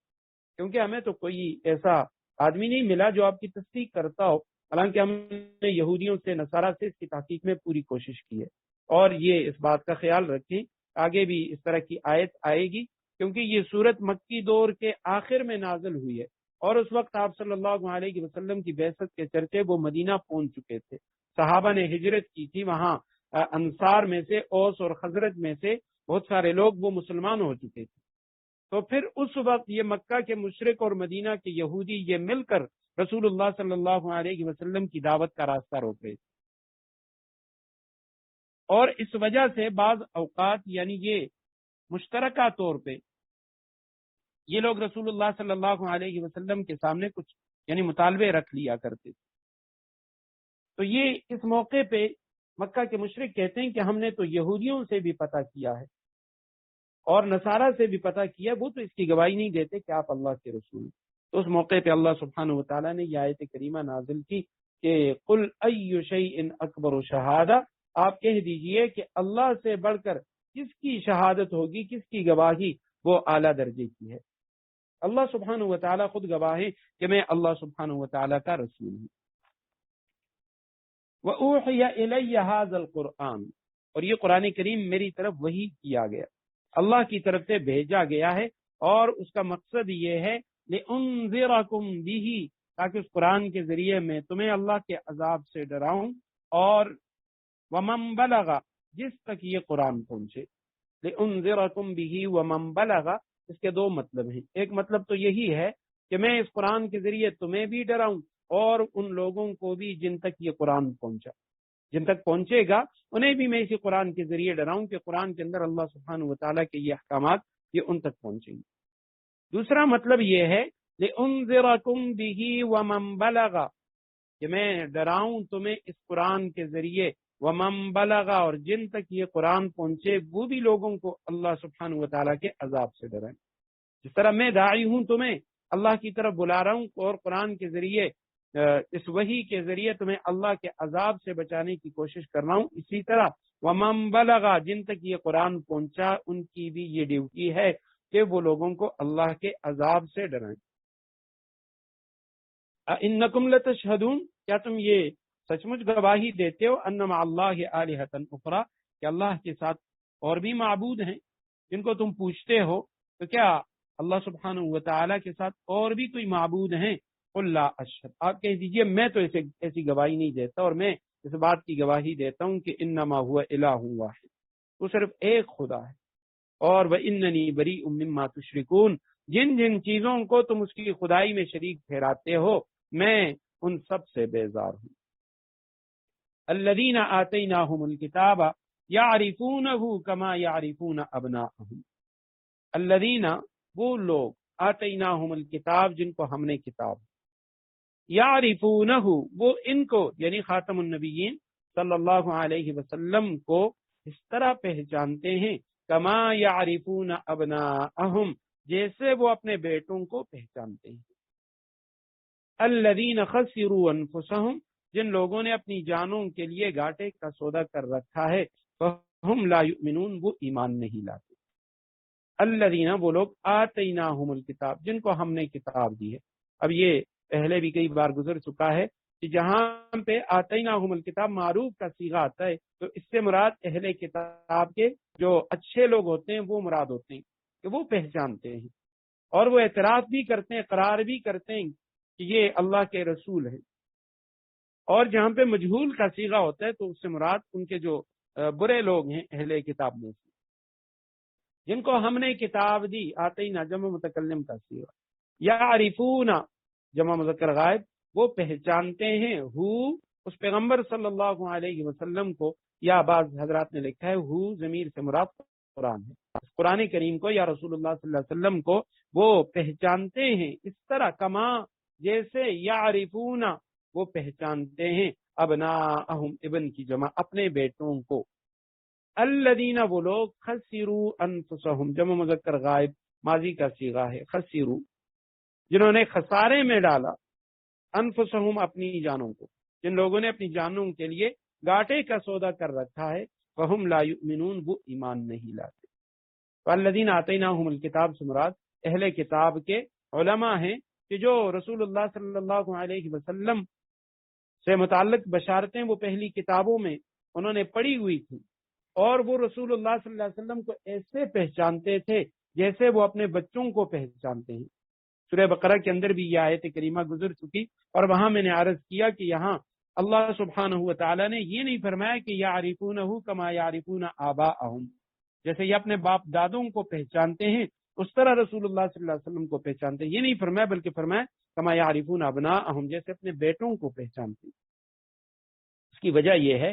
کیونکہ ہمیں تو کوئی ایسا آدمی نہیں ملا جو آپ کی تصدیق کرتا ہو، حالانکہ ہم نے یہودیوں سے، نصارہ سے اس کی تحقیق میں پوری کوشش کی ہے۔ اور یہ اس بات کا خیال رکھیں، آگے بھی اس طرح کی آیت آئے گی، کیونکہ یہ صورت مکی دور کے آخر میں نازل ہوئی ہے، اور اس وقت آپ صلی اللہ علیہ وسلم کی بعثت کے چرچے وہ مدینہ پہنچ چکے تھے، صحابہ نے ہجرت کی تھی، وہاں انصار میں سے، اوس اور خزرج میں سے بہت سارے لوگ وہ مسلمان ہو چکے تھے۔ تو پھر اس وقت یہ مکہ کے مشرک اور مدینہ کے یہودی یہ مل کر رسول اللہ صلی اللہ علیہ وسلم کی دعوت کا راستہ روک رہے تھے، اور اس وجہ سے بعض اوقات یعنی یہ مشترکہ طور پہ یہ لوگ رسول اللہ صلی اللہ علیہ وسلم کے سامنے کچھ یعنی مطالبے رکھ لیا کرتے تھے۔ تو یہ اس موقع پہ مکہ کے مشرک کہتے ہیں کہ ہم نے تو یہودیوں سے بھی پتہ کیا ہے اور نصارہ سے بھی پتہ کیا، وہ تو اس کی گواہی نہیں دیتے کہ آپ اللہ کے رسول ہیں۔ تو اس موقع پہ اللہ سبحانہ و تعالیٰ نے یہ آیت کریمہ نازل کی کہ قل ای شیء اکبر شہادہ، آپ کہہ دیجئے کہ اللہ سے بڑھ کر کس کی شہادت ہوگی، کس کی گواہی وہ اعلیٰ درجے کی ہے۔ اللہ سبحانہ و تعالیٰ خود گواہ ہے کہ میں اللہ سبحانہ و تعالیٰ کا رسول ہوں۔ وَأُوحِيَ إِلَيَّ هَذَا الْقُرْآنُ، اور یہ قرآن کریم میری طرف وحی کیا گیا، اللہ کی طرف سے بھیجا گیا ہے، اور اس کا مقصد یہ ہے لِأُنذِرَكُمْ بِهِ، تاکہ اس قرآن کے ذریعے میں تمہیں اللہ کے عذاب سے ڈراؤں، اور وَمَن بَلَغَ جس تک یہ قرآن پہنچے، لِأُنذِرَكُمْ بِهِ وَمَن بَلَغَ، اس کے دو مطلب ہیں۔ ایک مطلب تو یہی ہے کہ میں اس قرآن کے ذریعے تمہیں بھی ڈراؤں اور ان لوگوں کو بھی جن تک یہ قرآن پہنچا، جن تک پہنچے گا انہیں بھی میں اسی قرآن کے ذریعے ڈراؤں کہ قرآن کے اندر اللہ سبحانہ و تعالیٰ کے یہ احکامات یہ ان تک پہنچیں گے۔ دوسرا مطلب یہ ہے لِأُنذِرَكُمْ بِهِ وَمَن بَلَغَ، کہ میں ڈراؤں تمہیں اس قرآن کے ذریعے، وَمَن بَلَغَ اور جن تک یہ قرآن پہنچے وہ بھی لوگوں کو اللہ سبحانہ و تعالیٰ کے عذاب سے ڈرائیں۔ جس طرح میں داعی ہوں تمہیں اللہ کی طرف بلا رہا ہوں اور قرآن کے ذریعے اس وحی کے ذریعے تمہیں اللہ کے عذاب سے بچانے کی کوشش کر رہا ہوں، اسی طرح وَمَن بَلَغَ جن تک یہ قرآن پہنچا ان کی بھی یہ ڈیوٹی ہے کہ وہ لوگوں کو اللہ کے عذاب سے ڈرائیں۔ اِنَّکُمْ لَتَشْهَدُونَ، کیا تم یہ سچ مچ گواہی دیتے ہو، اَنَّ مَعَ اللَّهِ آلِهَةً أُخْرَى، کہ اللہ کے ساتھ اور بھی معبود ہیں جن کو تم پوچھتے ہو، تو کیا اللہ سبحانہ و تعالیٰ کے ساتھ اور بھی کوئی معبود ہیں؟ قل لا اشہد، آپ کہہ دیجئے میں تو ایسی گواہی نہیں دیتا، اور میں اس بات کی گواہی دیتا ہوں کہ انما هو الہ واحد، وہ صرف ایک خدا ہے، اور واننی بریء مما تشرکون، جن جن چیزوں کو تم اس کی خدائی میں شریک ٹھہراتے ہو میں ان سب سے بیزار ہوں۔ الذین آتیناہم الکتاب یعرفونہ کما یعرفون ابناءہم، الذین وہ لوگ، آتیناہم الکتاب جن کو ہم نے کتاب، یعرفونہ وہ ان کو یعنی خاتم النبیین صلی اللہ علیہ وسلم کو اس طرح پہچانتے ہیں کما یعرفون ابناءہم، جیسے وہ اپنے بیٹوں کو پہچانتے ہیں۔ الذین خسروا انفسہم، جن لوگوں نے اپنی جانوں کے لیے گھاٹے کا سودا کر رکھا ہے، فہم لا یؤمنون، وہ ایمان نہیں لاتے۔ الذین، وہ لوگ آتیناہم الکتاب، جن کو ہم نے کتاب دی ہے۔ اب یہ پہلے بھی کئی بار گزر چکا ہے کہ جہاں پہ آتیناہم الکتاب معروف کا صیغہ آتا ہے تو اس سے مراد اہل کتاب کے جو اچھے لوگ ہوتے ہیں وہ مراد ہوتے ہیں، کہ وہ پہچانتے ہیں اور وہ اعتراف بھی کرتے ہیں، اقرار بھی کرتے ہیں کہ یہ اللہ کے رسول ہیں۔ اور جہاں پہ مجہول کا صیغہ ہوتا ہے تو اس سے مراد ان کے جو برے لوگ ہیں اہل کتاب میں سے، جن کو ہم نے کتاب دی۔ آتینا جمع متکلم کا صیغہ، یعرفون جمع مذکر غائب، وہ پہچانتے ہیں اس پیغمبر صلی اللہ علیہ وسلم کو، یا بعض حضرات نے لکھا ہے ضمیر سے مراد قرآن ہے، قرآن کریم کو یا رسول اللہ صلی اللہ علیہ وسلم کو وہ پہچانتے ہیں اس طرح کما، جیسے یعرفون، وہ پہچانتے ہیں ابناءہم، ابن کی جمع اپنے بیٹوں کو۔ الذین، وہ لوگ خسروا انفسہم جمع مذکر غائب ماضی کا صیغہ ہے، خسروا، جنہوں نے خسارے میں ڈالا، انفسہم اپنی جانوں کو، جن لوگوں نے اپنی جانوں کے لیے گھاٹے کا سودا کر رکھا ہے، فہم لا یؤمنون، وہ ایمان نہیں لاتے۔ والذین آتیناہم الکتاب سے مراد اہل کتاب کے علماء ہیں کہ جو رسول اللہ صلی اللہ علیہ وسلم سے متعلق بشارتیں وہ پہلی کتابوں میں انہوں نے پڑھی ہوئی تھی، اور وہ رسول اللہ صلی اللہ علیہ وسلم کو ایسے پہچانتے تھے جیسے وہ اپنے بچوں کو پہچانتے ہیں۔ سورہ بقرہ کے اندر بھی یہ آیت کریمہ گزر چکی، اور وہاں میں نے عرض کیا کہ یہاں اللہ سبحانہ و تعالیٰ نے یہ نہیں فرمایا کہ یعرفونہ کما یعرفون آباءہم، جیسے یہ اپنے باپ دادوں کو پہچانتے ہیں اس طرح رسول اللہ صلی اللہ علیہ وسلم کو پہچانتے ہیں، یہ نہیں فرمایا، بلکہ فرمایا کما یعرفون ابناءہم، جیسے اپنے بیٹوں کو پہچانتے ہیں۔ اس کی وجہ یہ ہے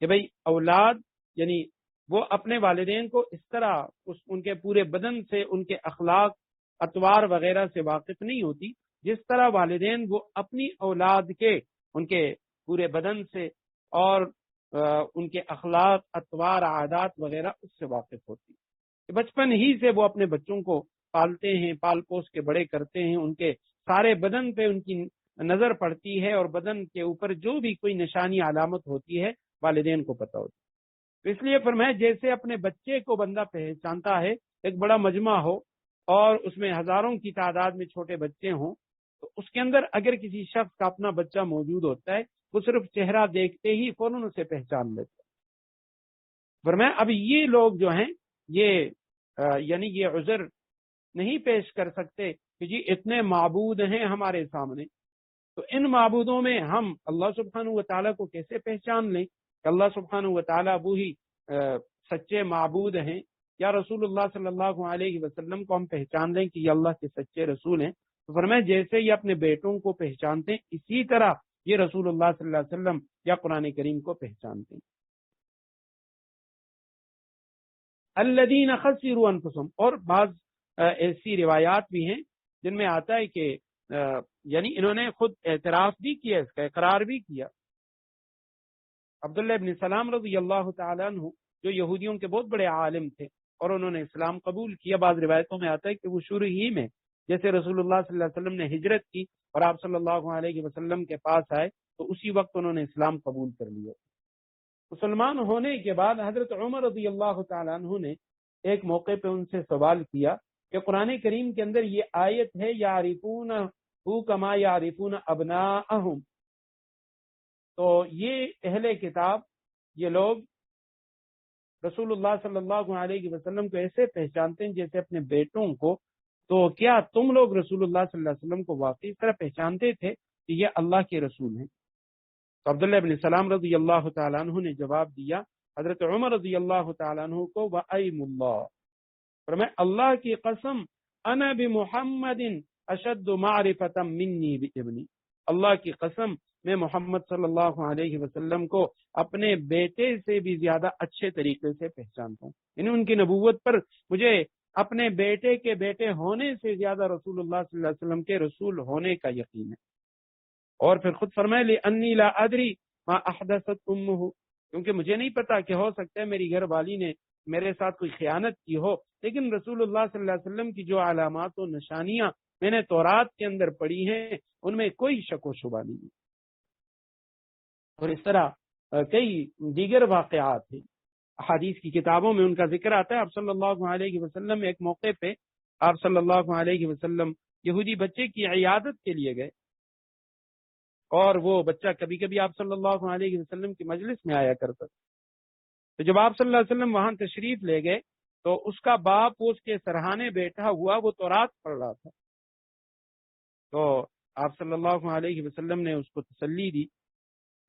کہ بھئی اولاد یعنی وہ اپنے والدین کو اس طرح ان کے پورے بدن سے، ان کے اخلاق، اطوار وغیرہ سے واقف نہیں ہوتی، جس طرح والدین وہ اپنی اولاد کے ان کے پورے بدن سے اور ان کے اخلاق، اطوار، عادات وغیرہ اس سے واقف ہوتی ہے۔ بچپن ہی سے وہ اپنے بچوں کو پالتے ہیں، پال پوس کے بڑے کرتے ہیں، ان کے سارے بدن پہ ان کی نظر پڑتی ہے، اور بدن کے اوپر جو بھی کوئی نشانی علامت ہوتی ہے والدین کو پتہ ہوتی ہے۔ تو اس لیے فرمایا جیسے اپنے بچے کو بندہ پہچانتا ہے، ایک بڑا مجمع ہو اور اس میں ہزاروں کی تعداد میں چھوٹے بچے ہوں، تو اس کے اندر اگر کسی شخص کا اپنا بچہ موجود ہوتا ہے، وہ صرف چہرہ دیکھتے ہی فوراً اسے پہچان لیتا ہے۔ فرمایا اب یہ لوگ جو ہیں یہ یعنی یہ عذر نہیں پیش کر سکتے کہ جی اتنے معبود ہیں ہمارے سامنے، تو ان معبودوں میں ہم اللہ سبحانہ و تعالیٰ کو کیسے پہچان لیں کہ اللہ سبحانہ و تعالیٰ وہی سچے معبود ہیں، یا رسول اللہ صلی اللہ علیہ وسلم کو ہم پہچان لیں کہ یہ اللہ کے سچے رسول ہیں۔ تو فرمایا جیسے یہ اپنے بیٹوں کو پہچانتے ہیں، اسی طرح یہ رسول اللہ صلی اللہ علیہ وسلم یا قرآن کریم کو پہچانتے ہیں۔ الذین خسروا انفسہم، اور بعض ایسی روایات بھی ہیں جن میں آتا ہے کہ یعنی انہوں نے خود اعتراف بھی کیا، اس کا اقرار بھی کیا۔ عبداللہ ابن سلام رضی اللہ تعالیٰ عنہ جو یہودیوں کے بہت بڑے عالم تھے اور انہوں نے اسلام قبول کیا، بعض روایتوں میں آتا ہے کہ وہ شروع ہی میں جیسے رسول اللہ صلی اللہ علیہ وسلم نے ہجرت کی اور آپ صلی اللہ علیہ وسلم کے پاس آئے تو اسی وقت انہوں نے اسلام قبول کر لیا۔ مسلمان ہونے کے بعد حضرت عمر رضی اللہ تعالیٰ عنہ نے ایک موقع پہ ان سے سوال کیا کہ قرآن کریم کے اندر یہ آیت ہے یعرفونہ کما یعرفون ابناءہم، تو یہ اہل کتاب یہ لوگ رسول اللہ صلی اللہ علیہ وسلم کو ایسے پہچانتے ہیں جیسے اپنے بیٹوں کو، تو کیا تم لوگ رسول اللہ صلی اللہ علیہ وسلم کو واقعی اس طرح پہچانتے تھے کہ یہ اللہ کے رسول ہیں؟ تو عبداللہ ابن سلام رضی اللہ تعالیٰ عنہ نے جواب دیا حضرت عمر رضی اللہ تعالیٰ عنہ کو، وَأَيْمُ اللَّهِ، فرمائے اللہ کی قسم، انا بمحمد اشد معرفتا منی بابنی، اللہ کی قسم میں محمد صلی اللہ علیہ وسلم کو اپنے بیٹے سے بھی زیادہ اچھے طریقے سے پہچانتا ہوں، یعنی ان کی نبوت پر مجھے اپنے بیٹے کے بیٹے ہونے سے زیادہ رسول اللہ صلی اللہ علیہ وسلم کے رسول ہونے کا یقین ہے۔ اور پھر خود فرمائے لِأَنِّي لَا أَدْرِي مَا أَحْدَثَتْ أُمُّهُ، کیونکہ مجھے نہیں پتا کہ ہو سکتا ہے میری گھر والی نے میرے ساتھ کوئی خیانت کی ہو، لیکن رسول اللہ صلی اللہ علیہ وسلم کی جو علامات و نشانیاں میں نے تورات کے اندر پڑھی ہیں ان میں کوئی شک و شبہ نہیں ہے۔ اور اس طرح کئی دیگر واقعات ہیں، حدیث کی کتابوں میں ان کا ذکر آتا ہے۔ آپ صلی اللہ علیہ وسلم ایک موقع پہ آپ صلی اللہ علیہ وسلم یہودی بچے کی عیادت کے لیے گئے، اور وہ بچہ کبھی کبھی آپ صلی اللہ علیہ وسلم کی مجلس میں آیا کرتا تھا۔ تو جب آپ صلی اللہ علیہ وسلم وہاں تشریف لے گئے تو اس کا باپ اس کے سرہانے بیٹھا ہوا وہ تورات پڑھ رہا تھا، تو آپ صلی اللہ علیہ وسلم نے اس کو تسلی دی،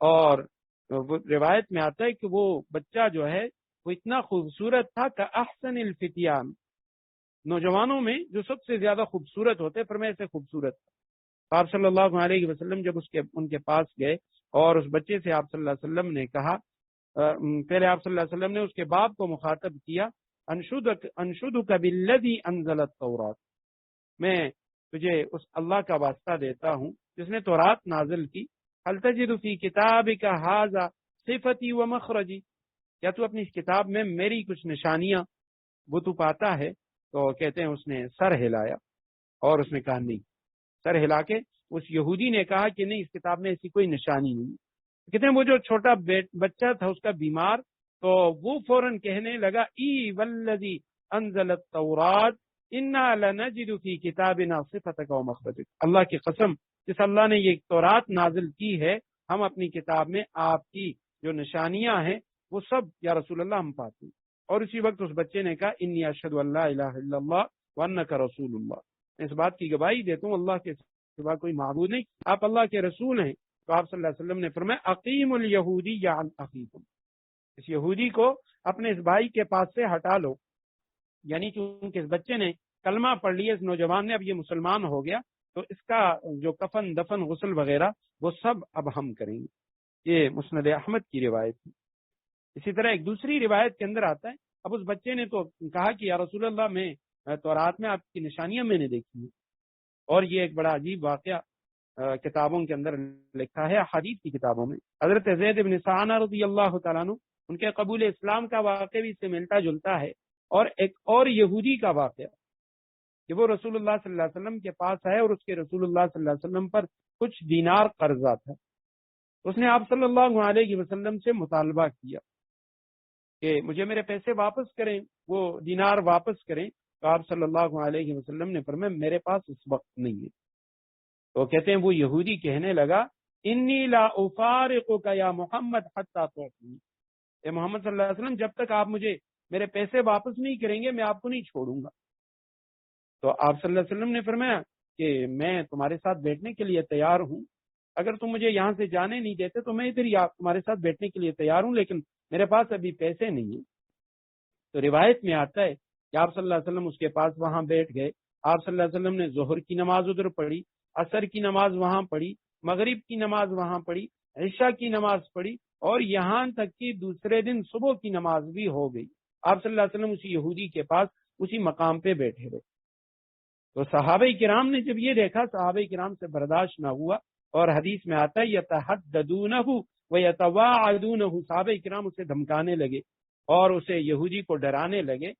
اور وہ روایت میں آتا ہے کہ وہ بچہ جو ہے وہ اتنا خوبصورت تھا کہ احسن الفتیان، نوجوانوں میں جو سب سے زیادہ خوبصورت ہوتے فرمائے سے خوبصورت تھا۔ آپ صلی اللہ علیہ وسلم جب ان کے پاس گئے اور اس بچے سے آپ صلی اللہ علیہ وسلم نے کہا، پہلے آپ صلی اللہ علیہ وسلم نے اس کے باپ کو مخاطب کیا، انشدک بالذی انزل التوراۃ، میں تجھے اس اللہ کا واسطہ دیتا ہوں جس نے تورات نازل کی، هل تجد فی کتابک ھذا صفتی و مخرجی، کیا تو اپنی اس کتاب میں میری کچھ نشانیاں وہ تو پاتا ہے؟ تو کہتے ہیں اس نے سر ہلایا اور اس نے کہا نہیں۔ سر ہلا کے اس یہودی نے کہا کہ نہیں، اس کتاب میں ایسی کوئی نشانی نہیں۔ کہتے ہیں وہ جو چھوٹا بچہ تھا اس کا بیمار، تو وہ فوراً کہنے لگا ای والذی انزل التوراۃ انا لنجد فی کتابنا صفتک و مخرجک، اللہ کی قسم جس اللہ نے یہ تورات نازل کی ہے، ہم اپنی کتاب میں آپ کی جو نشانیاں ہیں وہ سب یا رسول اللہ ہم پاتے ہیں۔ اور اسی وقت اس بچے نے کہا انی اشہد ان لا الہ الا اللہ وانک رسول اللہ، میں اس بات کی گواہی دیتا ہوں اللہ کے سوا کوئی معبود نہیں، آپ اللہ کے رسول ہیں۔ تو آپ صلی اللہ علیہ وسلم نے فرمایا اقیم الیہودی عن اخیکم، اس یہودی کو اپنے اس بھائی کے پاس سے ہٹا لو، یعنی چونکہ اس بچے نے کلمہ پڑھ لیا، اس نوجوان نے، اب یہ مسلمان ہو گیا، تو اس کا جو کفن دفن غسل وغیرہ وہ سب اب ہم کریں گے۔ یہ مسند احمد کی روایت ہے۔ اسی طرح ایک دوسری روایت کے اندر آتا ہے، اب اس بچے نے تو کہا کہ یا رسول اللہ میں تورات میں آپ کی نشانیاں میں نے دیکھی ہیں، اور یہ ایک بڑا عجیب واقعہ کتابوں کے اندر لکھا ہے، حدیث کی کتابوں میں۔ حضرت زید بن ثانہ رضی اللہ تعالیٰ عنہ، ان کے قبول اسلام کا واقعہ بھی اس سے ملتا جلتا ہے، اور ایک اور یہودی کا واقعہ کہ وہ رسول اللہ صلی اللہ علیہ وسلم کے پاس آئے اور اس کے رسول اللہ صلی اللہ علیہ وسلم پر کچھ دینار قرضہ تھا۔ اس نے آپ صلی اللہ علیہ وسلم سے مطالبہ کیا کہ مجھے میرے پیسے واپس کریں، وہ دینار واپس کریں، تو آپ صلی اللہ علیہ وسلم نے فرمایا میرے پاس اس وقت نہیں ہے۔ تو کہتے ہیں وہ یہودی کہنے لگا انی لا افارقک یا محمد حتی تعطینی، اے محمد صلی اللہ علیہ وسلم جب تک آپ مجھے میرے پیسے واپس نہیں کریں گے میں آپ کو نہیں چھوڑوں گا۔ تو آپ صلی اللہ علیہ وسلم نے فرمایا کہ میں تمہارے ساتھ بیٹھنے کے لیے تیار ہوں، اگر تم مجھے یہاں سے جانے نہیں دیتے تو میں ادھر ہی تمہارے ساتھ بیٹھنے کے لیے تیار ہوں، لیکن میرے پاس ابھی پیسے نہیں ہیں۔ تو روایت میں آتا ہے کہ آپ صلی اللہ علیہ وسلم اس کے پاس وہاں بیٹھ گئے، آپ صلی اللہ علیہ وسلم نے ظہر کی نماز ادھر پڑھی، عصر کی نماز وہاں پڑھی، مغرب کی نماز وہاں پڑھی، عشاء کی نماز پڑھی، اور یہاں تک کہ دوسرے دن صبح کی نماز بھی ہو گئی۔ آپ صلی اللہ علیہ وسلم اسی یہودی کے پاس اسی مقام پہ بیٹھے رہے۔ تو صحابہ کرام نے جب یہ دیکھا، صحابہ کرام سے برداشت نہ ہوا، اور حدیث میں آتا ہے یتحددونہ ویتواعدونہ، صحابہ کرام اسے دھمکانے لگے اور اسے یہودی کو ڈرانے لگے۔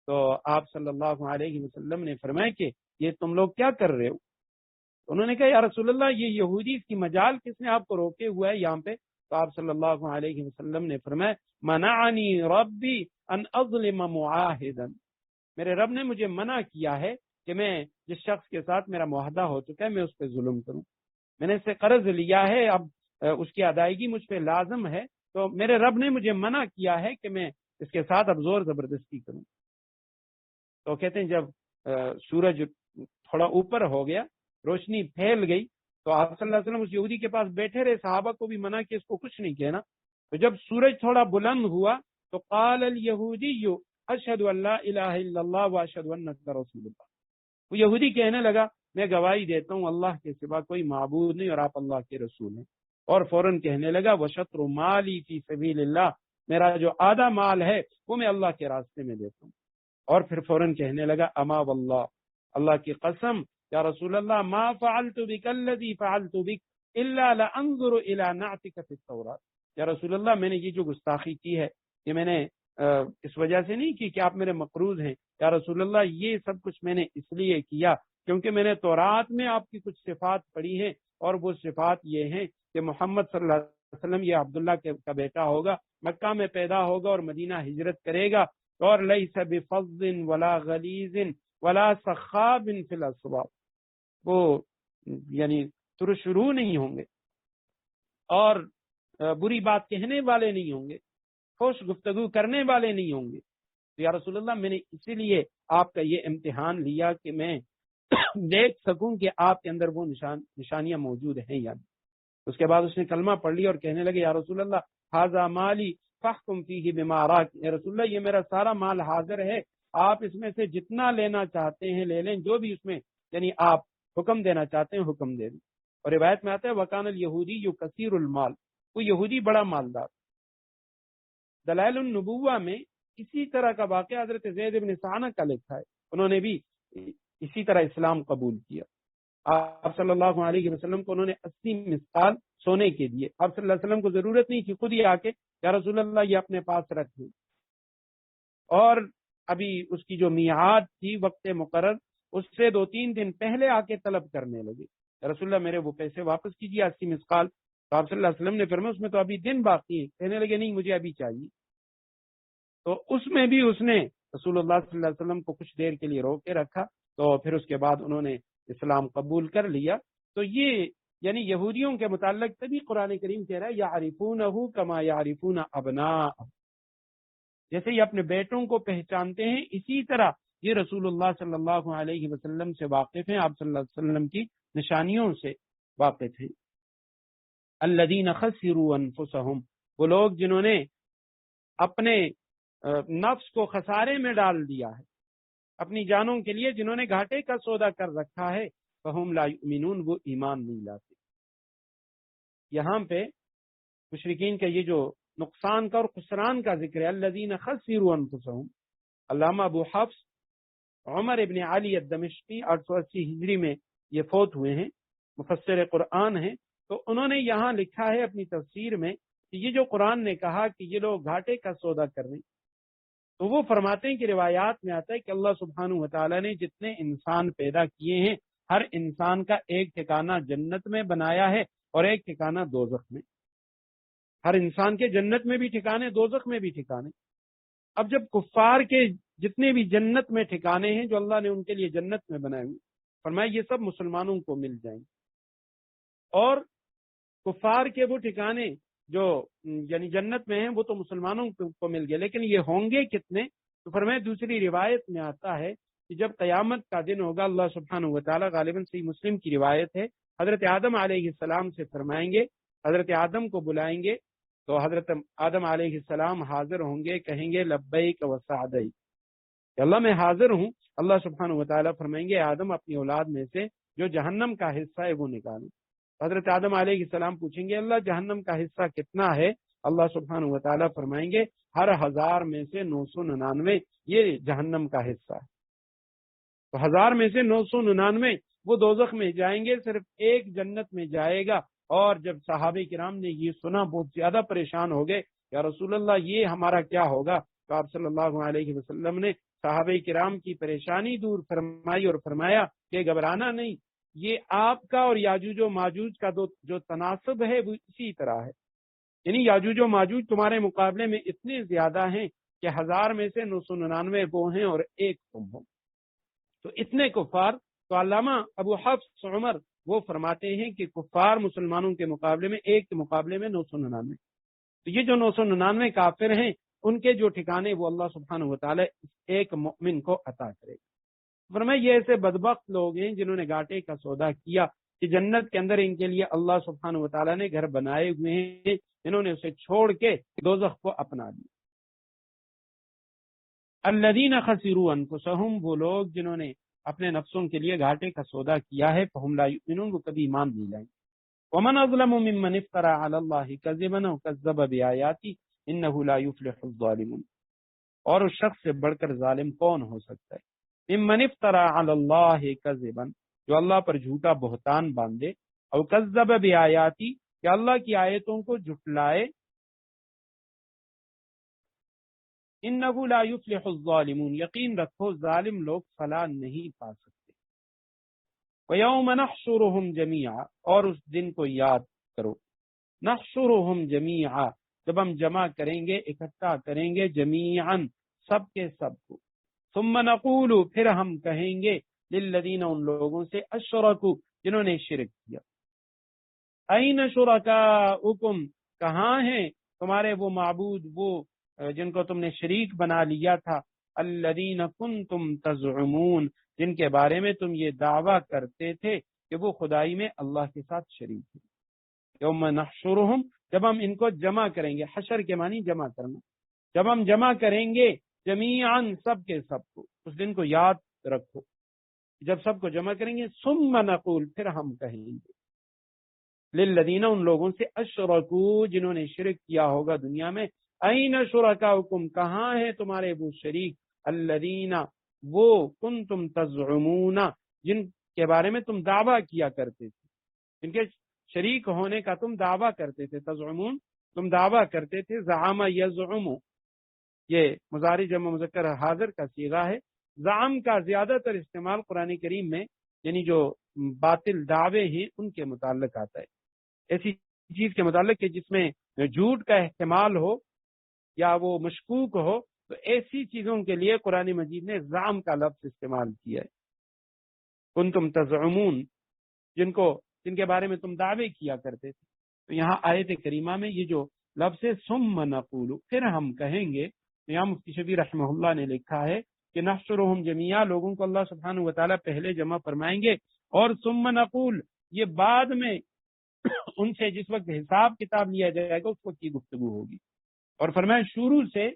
تو آپ صلی اللہ علیہ وسلم نے فرمایا کہ یہ تم لوگ کیا کر رہے ہو؟ انہوں نے کہا یا رسول اللہ یہ یہودی اس کی مجال کس نے آپ کو روکے ہوا ہے یہاں پہ؟ تو آپ صلی اللہ علیہ وسلم نے فرمایا منعنی ربی ان اظلم معاہدا، میرے رب نے مجھے منع کیا ہے کہ میں جس شخص کے ساتھ میرا معاہدہ ہو چکا ہے میں اس پہ ظلم کروں، میں نے اس سے قرض لیا ہے، اب اس کی ادائیگی مجھ پہ لازم ہے، تو میرے رب نے مجھے منع کیا ہے کہ میں اس کے ساتھ اب زور زبردستی کروں۔ تو کہتے ہیں جب سورج تھوڑا اوپر ہو گیا، روشنی پھیل گئی، تو آپ صلی اللہ علیہ وسلم اس یہودی کے پاس بیٹھے رہے، صحابہ کو بھی منع کہ اس کو کچھ نہیں کہنا۔ تو جب سورج تھوڑا بلند ہوا تو قال الیہودی اشہد ان لا الہ الا اللہ واشہد انک رسول اللہ، وہ یہودی کہنے لگا میں گواہی دیتا ہوں اللہ کے سوا کوئی معبود نہیں اور آپ اللہ کے رسول ہیں، اور فوراً کہنے لگا وشطر مالی فی سبیل اللہ، میرا جو آدھا مال ہے وہ میں اللہ کے راستے میں دیتا ہوں، اور پھر فوراً کہنے لگا اما واللہ، اللہ کی قسم یا رسول اللہ ما فعلت بک الذی فعلت بک الا لانظر الی نعتک فی التوراۃ، یا رسول اللہ میں نے یہ جو گستاخی کی ہے یہ میں نے اس وجہ سے نہیں کی کہ آپ میرے مقروض ہیں، یا رسول اللہ یہ سب کچھ میں نے اس لیے کیا کیونکہ میں نے تورات میں آپ کی کچھ صفات پڑھی ہیں، اور وہ صفات یہ ہیں کہ محمد صلی اللہ علیہ وسلم یہ عبداللہ کا بیٹا ہوگا، مکہ میں پیدا ہوگا اور مدینہ ہجرت کرے گا، اور لیس بفظ ولا غلیظ ولا سخاب فی الاسواق، وہ یعنی ترش رو نہیں ہوں گے اور بری بات کہنے والے نہیں ہوں گے، خوش گفتگو کرنے والے نہیں ہوں گے۔ تو یا رسول اللہ میں نے اسی لیے آپ کا یہ امتحان لیا کہ میں دیکھ سکوں کہ آپ کے اندر وہ نشانیاں موجود ہیں یا نہیں۔ اس کے بعد اس نے کلمہ پڑھ لیا اور کہنے لگے یا رسول اللہ ھذا مالی فاحکم فیہ بما اراک، یا رسول اللہ یہ میرا سارا مال حاضر ہے، آپ اس میں سے جتنا لینا چاہتے ہیں لے لیں، جو بھی اس میں یعنی آپ حکم دینا چاہتے ہیں حکم دے دیں۔ اور روایت میں آتا ہے وکان الیہودی کثیر المال، وہ یہودی بڑا مالدار۔ دلائل النبوہ میں اسی طرح کا واقعہ حضرت زید بن ثانہ کا لکھا ہے، انہوں نے بھی اسی طرح اسلام قبول کیا۔ آپ صلی اللہ علیہ وسلم کو انہوں نے 80 مثقال سونے کے دیے، آپ صلی اللہ علیہ وسلم کو ضرورت نہیں تھی، خود ہی آ کے یا رسول اللہ یہ اپنے پاس رکھ دیں، اور ابھی اس کی جو میعاد تھی وقت مقرر اس سے 2-3 دن پہلے آ کے طلب کرنے لگے یا رسول اللہ میرے وہ پیسے واپس کیجیے 80 مثقال۔ تو آپ صلی اللہ علیہ وسلم نے فرمایا اس میں تو ابھی دن باقی ہے، کہنے لگے نہیں مجھے ابھی چاہیے۔ تو اس میں بھی اس نے رسول اللہ صلی اللہ علیہ وسلم کو کچھ دیر کے لیے روک کے رکھا، تو پھر اس کے بعد انہوں نے اسلام قبول کر لیا۔ تو یہ یعنی یہودیوں کے متعلق تبھی قرآن کریم کہہ رہا ہے یعرفونہ کما یعرفون ابناءہم، جیسے یہ اپنے بیٹوں کو پہچانتے ہیں اسی طرح یہ رسول اللہ صلی اللہ علیہ وسلم سے واقف ہیں، آپ صلی اللہ علیہ وسلم کی نشانیوں سے واقف ہیں۔ الذین خسروا انفسہم، وہ لوگ جنہوں نے اپنے نفس کو خسارے میں ڈال دیا ہے، اپنی جانوں کے لیے جنہوں نے گھاٹے کا سودا کر رکھا ہے، فہم لا یؤمنون، وہ ایمان نہیں لاتے۔ یہاں پہ مشرکین کا یہ جو نقصان کا اور خسران کا ذکر ہے، الذین خسروا انفسہم، علامہ ابو حفص عمر ابن علی الدمشقی 880 ہجری میں یہ فوت ہوئے ہیں، مفسر قرآن ہیں، تو انہوں نے یہاں لکھا ہے اپنی تفسیر میں کہ یہ جو قرآن نے کہا کہ یہ لوگ گھاٹے کا سودا کر رہے ہیں، تو وہ فرماتے ہیں کہ روایات میں آتا ہے کہ اللہ سبحانہ و تعالیٰ نے جتنے انسان پیدا کیے ہیں ہر انسان کا ایک ٹھکانہ جنت میں بنایا ہے اور ایک ٹھکانہ دوزخ میں، ہر انسان کے جنت میں بھی ٹھکانے دوزخ میں بھی ٹھکانے۔ اب جب کفار کے جتنے بھی جنت میں ٹھکانے ہیں جو اللہ نے ان کے لیے جنت میں بنائے ہوئے، فرمایا یہ سب مسلمانوں کو مل جائیں گے، اور کفار کے وہ ٹھکانے جو یعنی جنت میں ہیں وہ تو مسلمانوں کو مل گئے، لیکن یہ ہوں گے کتنے؟ تو فرمایا دوسری روایت میں آتا ہے کہ جب قیامت کا دن ہوگا اللہ سبحانہ و تعالیٰ، غالباً صحیح مسلم کی روایت ہے، حضرت آدم علیہ السلام سے فرمائیں گے، حضرت آدم کو بلائیں گے، تو حضرت آدم علیہ السلام حاضر ہوں گے، کہیں گے لبیک و سعدیک، کہ اللہ میں حاضر ہوں۔ اللہ سبحانہ و تعالیٰ فرمائیں گے آدم اپنی اولاد میں سے جو جہنم کا حصہ ہے وہ نکالیں۔ حضرت آدم علیہ السلام پوچھیں گے اللہ جہنم کا حصہ کتنا ہے؟ اللہ سبحانہ و تعالیٰ فرمائیں گے ہر 1000 میں سے 999 یہ جہنم کا حصہ ہے۔ تو 1000 میں سے 999 وہ دوزخ میں جائیں گے، صرف ایک جنت میں جائے گا۔ اور جب صحابہ کرام نے یہ سنا بہت زیادہ پریشان ہو گئے، یا رسول اللہ یہ ہمارا کیا ہوگا؟ تو آپ صلی اللہ علیہ وسلم نے صحابہ کرام کی پریشانی دور فرمائی اور فرمایا کہ گھبرانا نہیں، یہ آپ کا اور یاجوج و ماجوج کا جو تناسب ہے وہ اسی طرح ہے، یعنی یاجوج و ماجوج تمہارے مقابلے میں اتنے زیادہ ہیں کہ 1000 میں سے 999 وہ ہیں اور ایک تم ہو، تو اتنے کفار۔ تو علامہ ابو حفص عمر وہ فرماتے ہیں کہ کفار مسلمانوں کے مقابلے میں ایک کے مقابلے میں 999، تو یہ جو 999 کافر ہیں ان کے جو ٹھکانے وہ اللہ سبحانہ و تعالی ایک مومن کو عطا کرے گا۔ فرمایا یہ ایسے بدبخت لوگ ہیں جنہوں نے گھاٹے کا سودا کیا کہ جنت کے اندر ان کے لیے اللہ سبحانہ و تعالی نے گھر بنائے ہوئے ہیں، انہوں نے اسے چھوڑ کے دوزخ کو اپنا لیا۔ الذین خسروا انفسہم، وہ لوگ جنہوں نے اپنے نفسوں کے لیے گھاٹے کا سودا کیا ہے، فہم لا یؤمنون، وہ کبھی ایمان نہیں لائیں۔ ومن اظلم ممن افترى علی اللہ کذبا وکذب بآیاتہ انہ لا یفلح الظالمون، اور اس شخص سے بڑھ کر ظالم کون ہو سکتا ہے؟ ممن افترى علی اللہ کذبا، جو اللہ پر جھوٹا بہتان باندھے، او کذب بآیاتہ، کہ اللہ کی آیتوں کو جھٹلائے، انہ لا یفلح الظالمون، یقین رکھو ظالم لوگ فلاح نہیں پا سکتے۔ ویوم نحشرہم جمیعا، اور اس دن کو یاد کرو، نحشرہم جمیعا، جب ہم جمع کریں گے، اکٹھا کریں گے، جمیعاً سب کے سب کو، ثم نقول، پھر ہم کہیں گے، للذین، ان لوگوں سے، اشرکوا، جنہوں نے شرک کیا، این شرکاؤکم، کہاں ہیں تمہارے وہ معبود، وہ جن کو تم نے شریک بنا لیا تھا، الذین کنتم تزعمون، جن کے بارے میں تم یہ دعویٰ کرتے تھے کہ وہ خدائی میں اللہ کے ساتھ شریک ہیں۔ یوم نحشرہم، جب ہم ان کو جمع کریں گے، حشر کے معنی جمع کرنا، جب ہم جمع کریں گے، جمیعاً سب کے سب کو، اس دن کو یاد رکھو، جب سب کو جمع کریں گے، ثم نقول، پھر ہم کہیں گے، للذین، ان لوگوں سے، اشرکوا، جنہوں نے شرک کیا ہوگا دنیا میں، این شرکاؤکم، کہاں ہیں تمہارے وہ شریک، الذین، وہ، کنتم تزعمون، جن کے بارے میں تم دعویٰ کیا کرتے تھے، جن کے شریک ہونے کا تم دعویٰ کرتے تھے، تزعمون، تم دعویٰ کرتے تھے، زعم یزعم، یہ مضارع جمع مذکر حاضر کا صیغہ ہے۔ زعم کا زیادہ تر استعمال قرآن کریم میں، یعنی جو باطل دعوے ہیں ان کے متعلق آتا ہے، ایسی چیز کے متعلق کہ جس میں جھوٹ کا احتمال ہو یا وہ مشکوک ہو، تو ایسی چیزوں کے لیے قرآن مجید نے زعم کا لفظ استعمال کیا ہے۔ کنتم تزعمون، جن کے بارے میں تم دعوے کیا کرتے تھے، تو یہاں آیت کریمہ میں یہ جو لفظ ہے ثم نقول، پھر ہم کہیں گے، یہاں مفتی شبیر رحمہ اللہ نے لکھا ہے کہ نحشرہم جمیعا، لوگوں کو اللہ سبحانہ وتعالی پہلے جمع فرمائیں گے، اور ثم نقول، یہ بعد میں ان سے جس وقت حساب کتاب لیا جائے گا اس وقت کی گفتگو ہوگی۔ اور فرمایا شروع سے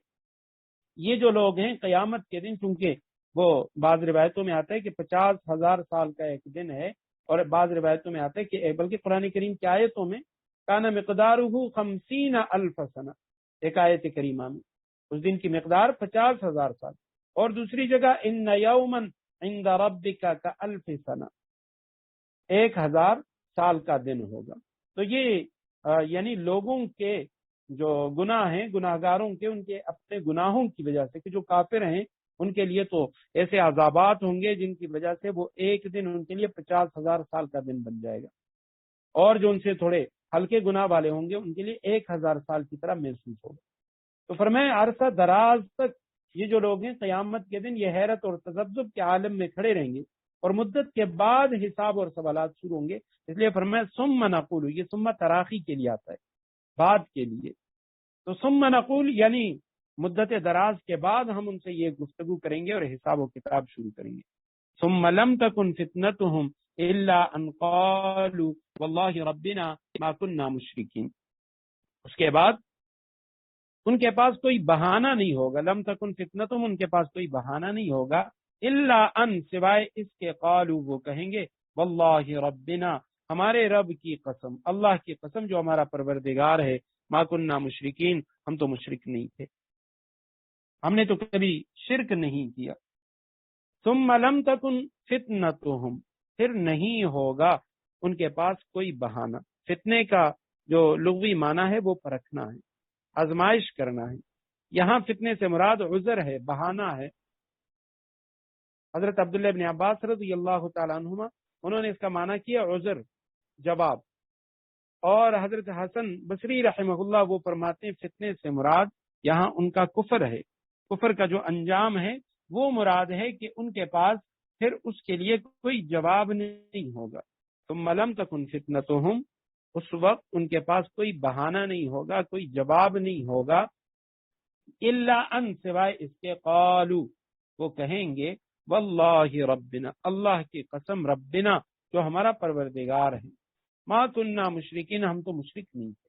یہ جو لوگ ہیں قیامت کے دن، چونکہ وہ بعض روایتوں میں آتا ہے کہ 50,000 سال کا ایک دن ہے، اور بعض روایتوں میں آتا ہے کہ بلکہ قرآن کریم کی آیتوں میں کان مقدارہ 50,000 سنہ، ایک آیت کریمہ میں اس دن کی مقدار 50,000 سال، اور دوسری جگہ ان یوما عند ربک کالف سنہ، 1,000 سال کا دن ہوگا۔ تو یہ یعنی لوگوں کے جو گناہ ہیں، گناہ گاروں کے، ان کے اپنے گناہوں کی وجہ سے، کہ جو کافر ہیں ان کے لیے تو ایسے عذابات ہوں گے جن کی وجہ سے وہ ایک دن ان کے لیے 50,000 سال کا دن بن جائے گا، اور جو ان سے تھوڑے ہلکے گناہ والے ہوں گے ان کے لیے 1,000 سال کی طرح محسوس ہوگا۔ تو فرمایا عرصہ دراز تک یہ جو لوگ ہیں قیامت کے دن یہ حیرت اور تذبذب کے عالم میں کھڑے رہیں گے، اور مدت کے بعد حساب اور سوالات شروع ہوں گے، اس لیے فرمایا ثم نقول، یہ ثم تراخی کے لیے آتا ہے، بعد کے لیے، تو ثم نقول یعنی مدت دراز کے بعد ہم ان سے یہ گفتگو کریں گے اور حساب و کتاب شروع کریں گے۔ ثم لم تکن فتنتهم الا ان قالوا والله ربنا ما كنا مشرکین، اس کے بعد ان کے پاس کوئی بہانہ نہیں ہوگا، لم تکن فتنتهم، ان کے پاس کوئی بہانہ نہیں ہوگا، الا ان، سوائے اس کے، قالوا، وہ کہیں گے، واللہ ربنا، ہمارے رب کی قسم، اللہ کی قسم جو ہمارا پروردگار ہے، ما کننا مشرکین، ہم تو مشرک نہیں تھے، ہم نے تو کبھی شرک نہیں کیا۔ ثم لم تکن فتنتهم، پھر نہیں ہوگا ان کے پاس کوئی بہانہ۔ فتنے کا جو لغوی معنی ہے وہ پرکھنا ہے، آزمائش کرنا ہے، یہاں فتنے سے مراد عذر ہے، بہانہ ہے۔ حضرت عبداللہ ابن عباس رضی اللہ تعالیٰ عنہما، انہوں نے اس کا معنی کیا عذر، جواب، اور حضرت حسن بصری رحمہ اللہ وہ فرماتے ہیں فتنے سے مراد یہاں ان کا کفر ہے، کفر کا جو انجام ہے وہ مراد ہے کہ ان کے پاس پھر اس کے لیے کوئی جواب نہیں ہوگا۔ ثم لم تکن فتنتهم، اس وقت ان کے پاس کوئی بہانہ نہیں ہوگا، کوئی جواب نہیں ہوگا، الا ان، سوائے اس کے، قالوا، وہ کہیں گے، واللہ ربنا، اللہ کی قسم، ربنا، جو ہمارا پروردگار ہے، ما کننا مشرکین، ہم تو مشرک نہیں تھے۔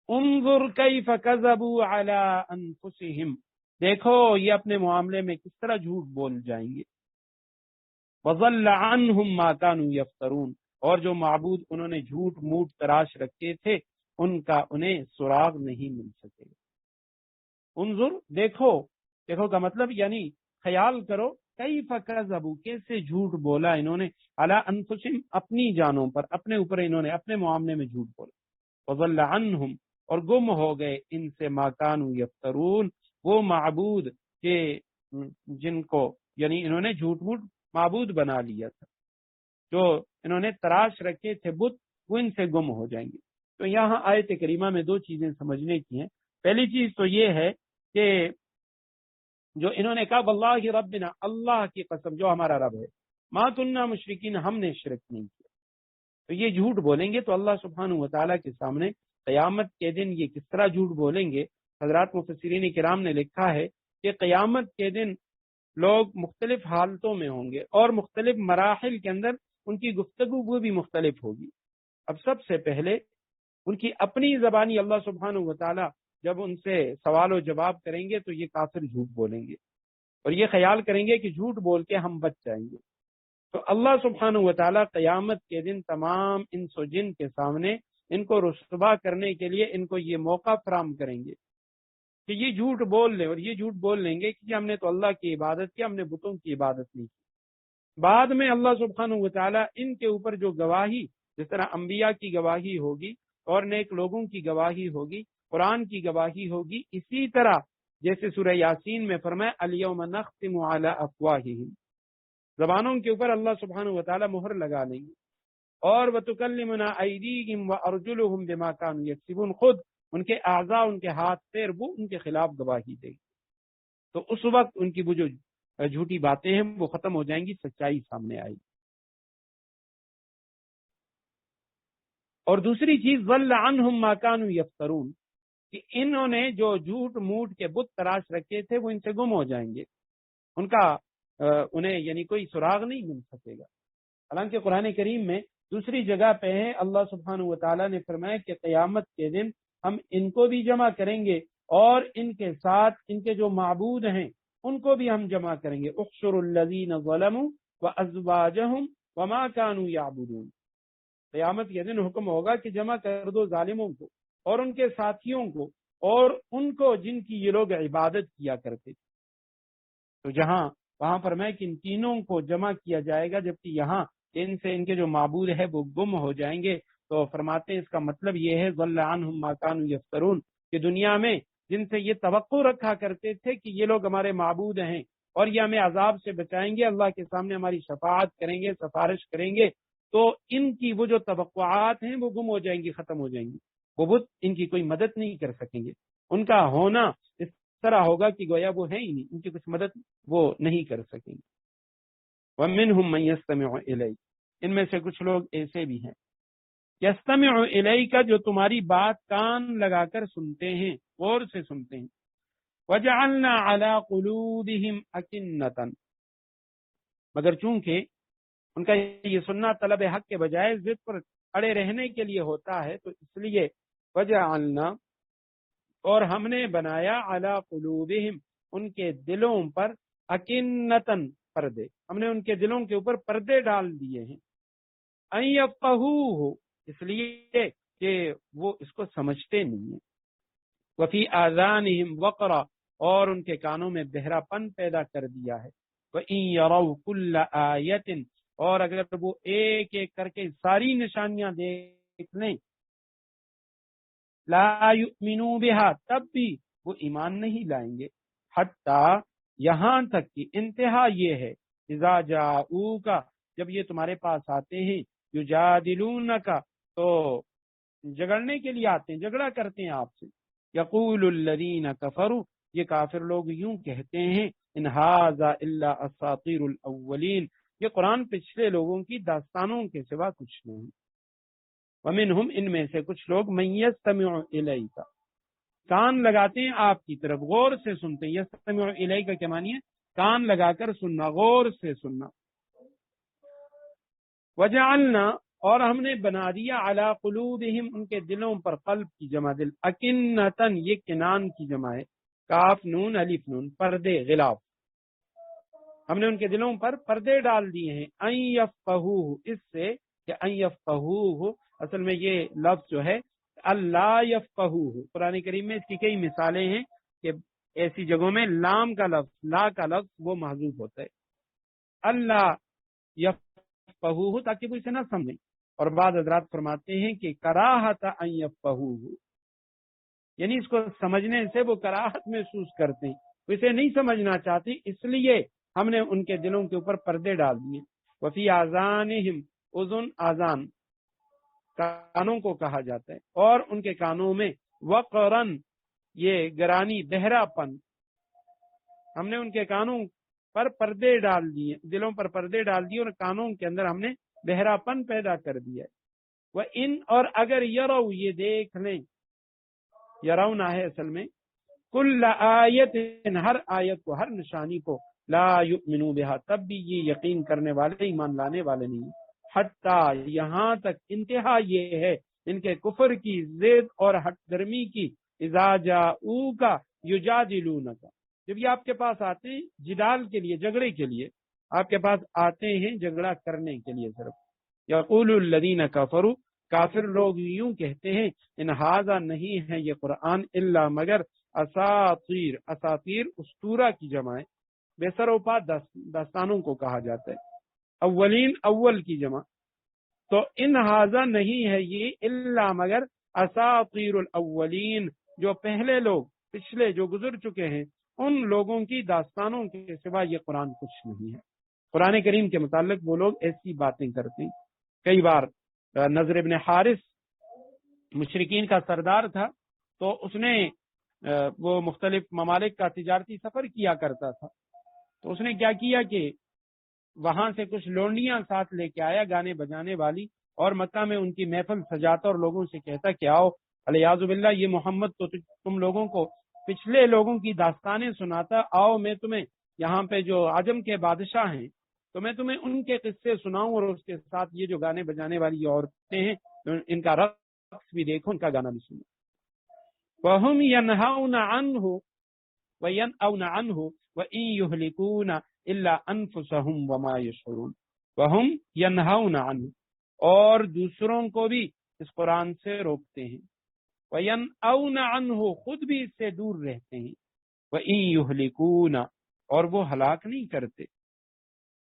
انظر کیف کذبوا علی انفسہم، دیکھو یہ اپنے معاملے میں کس طرح جھوٹ بول جائیں گے۔ وضل عنہم ما کانوا یفترون، اور جو معبود انہوں نے جھوٹ موٹ تراش رکھے تھے ان کا انہیں سراغ نہیں مل سکے گا۔ انظر، دیکھو، دیکھو کا مطلب یعنی خیال کرو، کیف کذبوا، کیسے جھوٹ بولا انہوں نے، علی انفسہم، اپنی جانوں پر، اپنے اوپر انہوں نے اپنے معاملے میں جھوٹ بولا۔ وضل عنہم، اور گم ہو گئے ان سے، ما کانوا یفترون، وہ معبود کے جن کو یعنی انہوں نے جھوٹ موٹ معبود بنا لیا تھا، جو انہوں نے تراش رکھے تھے بت، وہ ان سے گم ہو جائیں گے۔ تو یہاں آیت کریمہ میں دو چیزیں سمجھنے کی ہیں۔ پہلی چیز تو یہ ہے کہ جو انہوں نے کہا واللہ ربنا، اللہ کی قسم جو ہمارا رب ہے، ما کننا مشرکین، ہم نے شرک نہیں کیا، تو یہ جھوٹ بولیں گے۔ تو اللہ سبحانہ وتعالیٰ کے سامنے قیامت کے دن یہ کس طرح جھوٹ بولیں گے؟ حضرات مفسرین کرام نے لکھا ہے کہ قیامت کے دن لوگ مختلف حالتوں میں ہوں گے اور مختلف مراحل کے اندر ان کی گفتگو وہ بھی مختلف ہوگی۔ اب سب سے پہلے ان کی اپنی زبانی اللہ سبحانہ وتعالیٰ جب ان سے سوال و جواب کریں گے تو یہ کافر جھوٹ بولیں گے اور یہ خیال کریں گے کہ جھوٹ بول کے ہم بچ جائیں گے۔ تو اللہ سبحانہ وتعالیٰ قیامت کے دن تمام انس و جن کے سامنے ان کو رسوا کرنے کے لیے ان کو یہ موقع فراہم کریں گے کہ یہ جھوٹ بول لیں، اور یہ جھوٹ بول لیں گے کہ ہم نے تو اللہ کی عبادت کی، ہم نے بتوں کی عبادت نہیں کی۔ بعد میں اللہ سبحانہ وتعالیٰ ان کے اوپر جو گواہی، جس طرح انبیاء کی گواہی ہوگی اور نیک لوگوں کی گواہی ہوگی، قرآن کی گواہی ہوگی، اسی طرح جیسے سورہ یاسین میں فرمایا الیوم نختم علی افواہہم، زبانوں کے اوپر اللہ سبحانہ وتعالیٰ مہر لگا لیں گے، اور وتکلمنا ایدیہم وارجلہم بما کانوا یکسبون، خود ان کے اعضاء، ان کے ہاتھ پیر، وہ ان کے خلاف گواہی دیں گے۔ تو اس وقت ان کی وہ جو جھوٹی باتیں ہیں وہ ختم ہو جائیں گی، سچائی سامنے آئے گی۔ اور دوسری چیز ضل عنہم ما کانوا یفترون، کہ انہوں نے جو جھوٹ موٹ کے بت تراش رکھے تھے وہ ان سے گم ہو جائیں گے، ان کا انہیں یعنی کوئی سراغ نہیں مل سکے گا۔ حالانکہ قرآن کریم میں دوسری جگہ پہ ہے اللہ سبحانہ وتعالیٰ نے فرمایا کہ قیامت کے دن ہم ان کو بھی جمع کریں گے اور ان کے ساتھ ان کے جو معبود ہیں ان کو بھی ہم جمع کریں گے۔ احشروا الذین ظلموا وازواجہم وما کانوا یعبدون، قیامت کے دن حکم ہوگا کہ جمع کر دو ظالموں کو اور ان کے ساتھیوں کو اور ان کو جن کی یہ لوگ عبادت کیا کرتے تھے۔ تو جہاں وہاں پر میں کہ ان تینوں کو جمع کیا جائے گا، جبکہ یہاں ان سے ان کے جو معبود ہے وہ گم ہو جائیں گے۔ تو فرماتے ہیں اس کا مطلب یہ ہے ضل عنہم ما کانوا یفترون، کہ دنیا میں جن سے یہ توقع رکھا کرتے تھے کہ یہ لوگ ہمارے معبود ہیں اور یہ ہمیں عذاب سے بچائیں گے، اللہ کے سامنے ہماری شفاعت کریں گے، سفارش کریں گے، تو ان کی وہ جو توقعات ہیں وہ گم ہو جائیں گی، ختم ہو جائیں گی۔ وہ بت ان کی کوئی مدد نہیں کر سکیں گے، ان کا ہونا اس طرح ہوگا کہ گویا وہ ہے ہی نہیں، ان کی کچھ مدد وہ نہیں کر سکیں گے۔ وَمِنْهُمْ مَنْ يَسْتَمِعُ إِلَيْكَ، ان میں سے کچھ لوگ ایسے بھی ہیں یستمع الیک، جو تمہاری بات کان لگا کر سنتے ہیں، غور سے سنتے ہیں۔ وجعلنا علی قلوبہم اکنۃ، مگر چونکہ ان کا یہ سننا طلب حق کے بجائے ضد پر اڑے رہنے کے لیے ہوتا ہے، تو اس لیے وجعلنا، اور ہم نے بنایا علی قلوبہم، ان کے دلوں پر، اکنۃ، پردے، ہم نے ان کے دلوں کے اوپر پردے ڈال دیے ہیں، ان یفقہوہ، اس لیے کہ وہ اس کو سمجھتے نہیں ہیں، وفی آذانہم وقرا، اور ان کے کانوں میں بہرا پن پیدا کر دیا ہے، وَإِن يَرَوْا كُلَّ آیَةٍ، اور اگر وہ ایک ایک کر کے ساری نشانیاں دیکھ لیں، لا یؤمنوا بها، تب بھی وہ ایمان نہیں لائیں گے، حتیٰ، یہاں تک کہ انتہا یہ ہے، اذا جاؤک، جب یہ تمہارے پاس آتے ہیں، یجادلونک، تو جگڑنے کے لیے آتے ہیں، جھگڑا کرتے ہیں آپ سے، یقول الذین کفروا، یہ کافر لوگ یوں کہتے ہیں، ان ھذا الا اساطیر الاولین، یہ قرآن پچھلے لوگوں کی داستانوں کے سوا کچھ نہیں۔ ومنہم، ان میں سے کچھ لوگ، من یستمع الیک، کان لگاتے ہیں آپ کی طرف، غور سے سنتے ہیں۔ یستمع الیک کے معنی ہے کان لگا کر سننا، غور سے سننا۔ وجعلنا، اور ہم نے بنا دیا، علی قلوبہم، ان کے دلوں پر، قلب کی جمع دل، اکنتن، یہ کنان کی جمع ہے، کاف نون الف نون، پردے، غلاف، ہم نے ان کے دلوں پر پردے ڈال دیے ہیں، ان یفقہوہ، اس سے کہ ان یفقہوہ، اصل میں یہ لفظ جو ہے اللہ یفقہوہ، قرآن کریم میں اس کی کئی مثالیں ہیں کہ ایسی جگہوں میں لام کا لفظ، لا کا لفظ وہ محذوف ہوتا ہے، اللہ یفقہوہ، تاکہ وہ اسے نہ سمجھیں۔ اور بعض حضرات فرماتے ہیں کہ کراہت ان یفقہوہ، یعنی اس کو سمجھنے سے وہ کراہت محسوس کرتے ہیں، وہ اسے نہیں سمجھنا چاہتے، اس لیے ہم نے ان کے دلوں کے اوپر پردے ڈال دیے۔ وفی آذانہم اذن، آذان کانوں کو کہا جاتا ہے، اور ان کے کانوں میں وقرن، یہ گرانی، بہرا پن، ہم نے ان کے کانوں پر پردے ڈال دیے، دلوں پر پردے ڈال دیے، اور کانوں کے اندر ہم نے بہرا پن پیدا کر دیا۔ وہ ان، اور اگر یرو، یہ دیکھ لیں، یرونا ہے اصل میں، کل آیت، ہر آیت کو، ہر نشانی کو، لا یؤمنو بہا، تب بھی یہ یقین کرنے والے، ایمان لانے والے نہیں، حتی، یہاں تک، انتہا یہ ہے ان کے کفر کی، ضد اور ہٹ درمی کی، اذا جاؤک یجادلونک، جب یہ آپ کے پاس آتے ہیں جدال کے لیے، جھگڑے کے لیے، آپ کے پاس آتے ہیں جھگڑا کرنے کے لیے صرف۔ یقول الذین کفروا، کافر لوگ یوں کہتے ہیں، ان ھذا، نہیں ہے یہ قرآن، الا مگر اساطیر، اساطیر اسطورہ کی جمع ہے، بے سر و پا داستانوں کو کہا جاتا ہے، اولین، اول کی جمع، تو ان ھذا، نہیں ہے یہ، الا مگر اساطیر الاولین، جو پہلے لوگ، پچھلے جو گزر چکے ہیں ان لوگوں کی داستانوں کے سوا یہ قرآن کچھ نہیں ہے۔ قرآن کریم کے متعلق وہ لوگ ایسی باتیں کرتے ہیں۔ کئی بار نضر ابن حارث مشرکین کا سردار تھا، تو اس نے وہ مختلف ممالک کا تجارتی سفر کیا کرتا تھا، تو اس نے کیا کیا کہ وہاں سے کچھ لونڈیاں ساتھ لے کے آیا، گانے بجانے والی، اور مکہ میں ان کی محفل سجاتا اور لوگوں سے کہتا کہ آؤ، الیاذ باللہ یہ محمد تو تم لوگوں کو پچھلے لوگوں کی داستانیں سناتا، آؤ میں تمہیں یہاں پہ جو عجم کے بادشاہ ہیں تو میں تمہیں ان کے قصے سناؤں، اور اس کے ساتھ یہ جو گانے بجانے والی عورتیں ہیں ان کا رقص بھی دیکھو، ان کا گانا بھی سنو۔ وَهُمْ يَنْهَوْنَ عَنْهُ وَيَنْأَوْنَ عَنْهُ وَإِنْ يُهْلِكُونَ إِلَّا أَنفُسَهُمْ وَمَا يَشْعُرُونَ۔ وَهُمْ يَنْهَوْنَ عَنْهُ، اور دوسروں کو بھی اس قرآن سے روکتے ہیں، وَيَنْأَوْنَ عَنْهُ، خود بھی اس سے دور رہتے ہیں، وَإِنْ يُهْلِكُونَ، اور وہ ہلاک نہیں کرتے،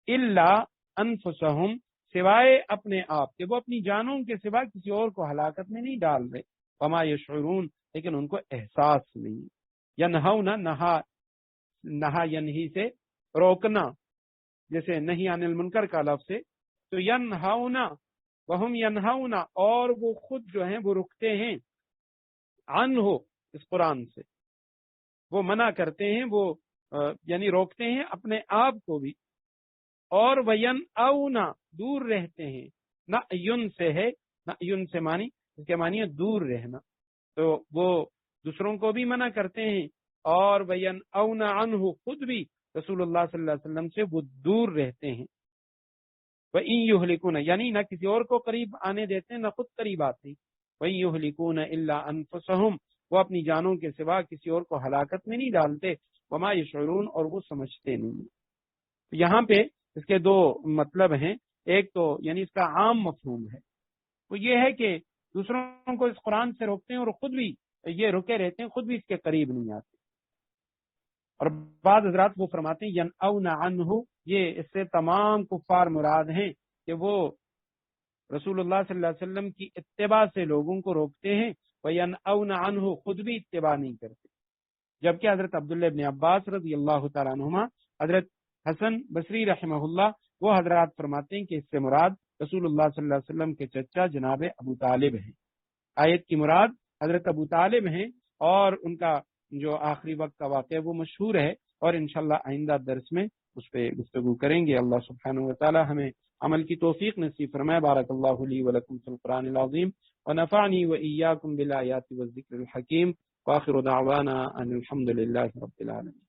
إِلَّا أَنفُسَهُمْ، سوائے اپنے آپ کے، وہ اپنی جانوں کے سوا کسی اور کو ہلاکت میں نہیں ڈال رہے، وَمَا يَشْعُرُونَ، لیکن ان کو احساس نہیں۔ ینہونا، نہا ینہی سے روکنا، جیسے نہیں عن المنکر کا لفظ ہے، تو ینہونا، وہم ینہونا، اور وہ خود جو ہیں وہ رکتے ہیں، عنہ، اس قرآن سے وہ منع کرتے ہیں، وہ یعنی روکتے ہیں اپنے آپ کو بھی، اور وینأونا، دور رہتے ہیں، نأیٌ سے ہے، نأیٌ سے معنی، اس کے معنی ہے دور رہنا، تو وہ دوسروں کو بھی منع کرتے ہیں، اور وینأونا عنہ، خود بھی رسول اللہ صلی اللہ علیہ وسلم سے وہ دور رہتے ہیں، وَإِن يُهْلِكُونَ، یعنی نہ کسی اور کو قریب آنے دیتے ہیں نہ خود قریب آتے ہیں، وَإِن يُهْلِكُونَ إِلَّا أَنفُسَهُمْ، وہ اپنی جانوں کے سوا کسی اور کو ہلاکت میں نہیں ڈالتے، وَمَا يَشْعُرُونَ، اور وہ سمجھتے نہیں۔ یہاں پہ اس کے دو مطلب ہیں، ایک تو یعنی اس کا عام مفہوم ہے، وہ یہ ہے کہ دوسروں کو اس قرآن سے روکتے ہیں اور خود بھی یہ رکے رہتے ہیں، خود بھی اس کے قریب نہیں آتے۔ اور بعض حضرات وہ فرماتے ہیں ینأون عنہ، یہ اس سے تمام کفار مراد ہیں کہ وہ رسول اللہ صلی اللہ علیہ وسلم کی اتباع سے لوگوں کو روکتے ہیں، وینأون عنہ، خود بھی اتباع نہیں کرتے۔ جبکہ حضرت عبداللہ ابن عباس رضی اللہ تعالیٰ عنہما، حضرت حسن بصری رحمہ اللہ، وہ حضرات فرماتے ہیں کہ اس سے مراد رسول اللہ صلی اللہ علیہ وسلم کے چچا جناب ابو طالب ہیں۔ آیت کی مراد حضرت ابو طالب ہیں، اور ان کا جو آخری وقت کا واقعہ وہ مشہور ہے، اور انشاءاللہ آئندہ درس میں اس پہ گفتگو کریں گے۔ اللہ سبحانہ وتعالی ہمیں عمل کی توفیق نصیب فرمائے۔ بارک اللہ لی ولکم فی القرآن العظیم، ونفعنی وإیاکم بالآیات والذکر الحکیم، وآخر دعوانا ان الحمد للہ رب العالمین۔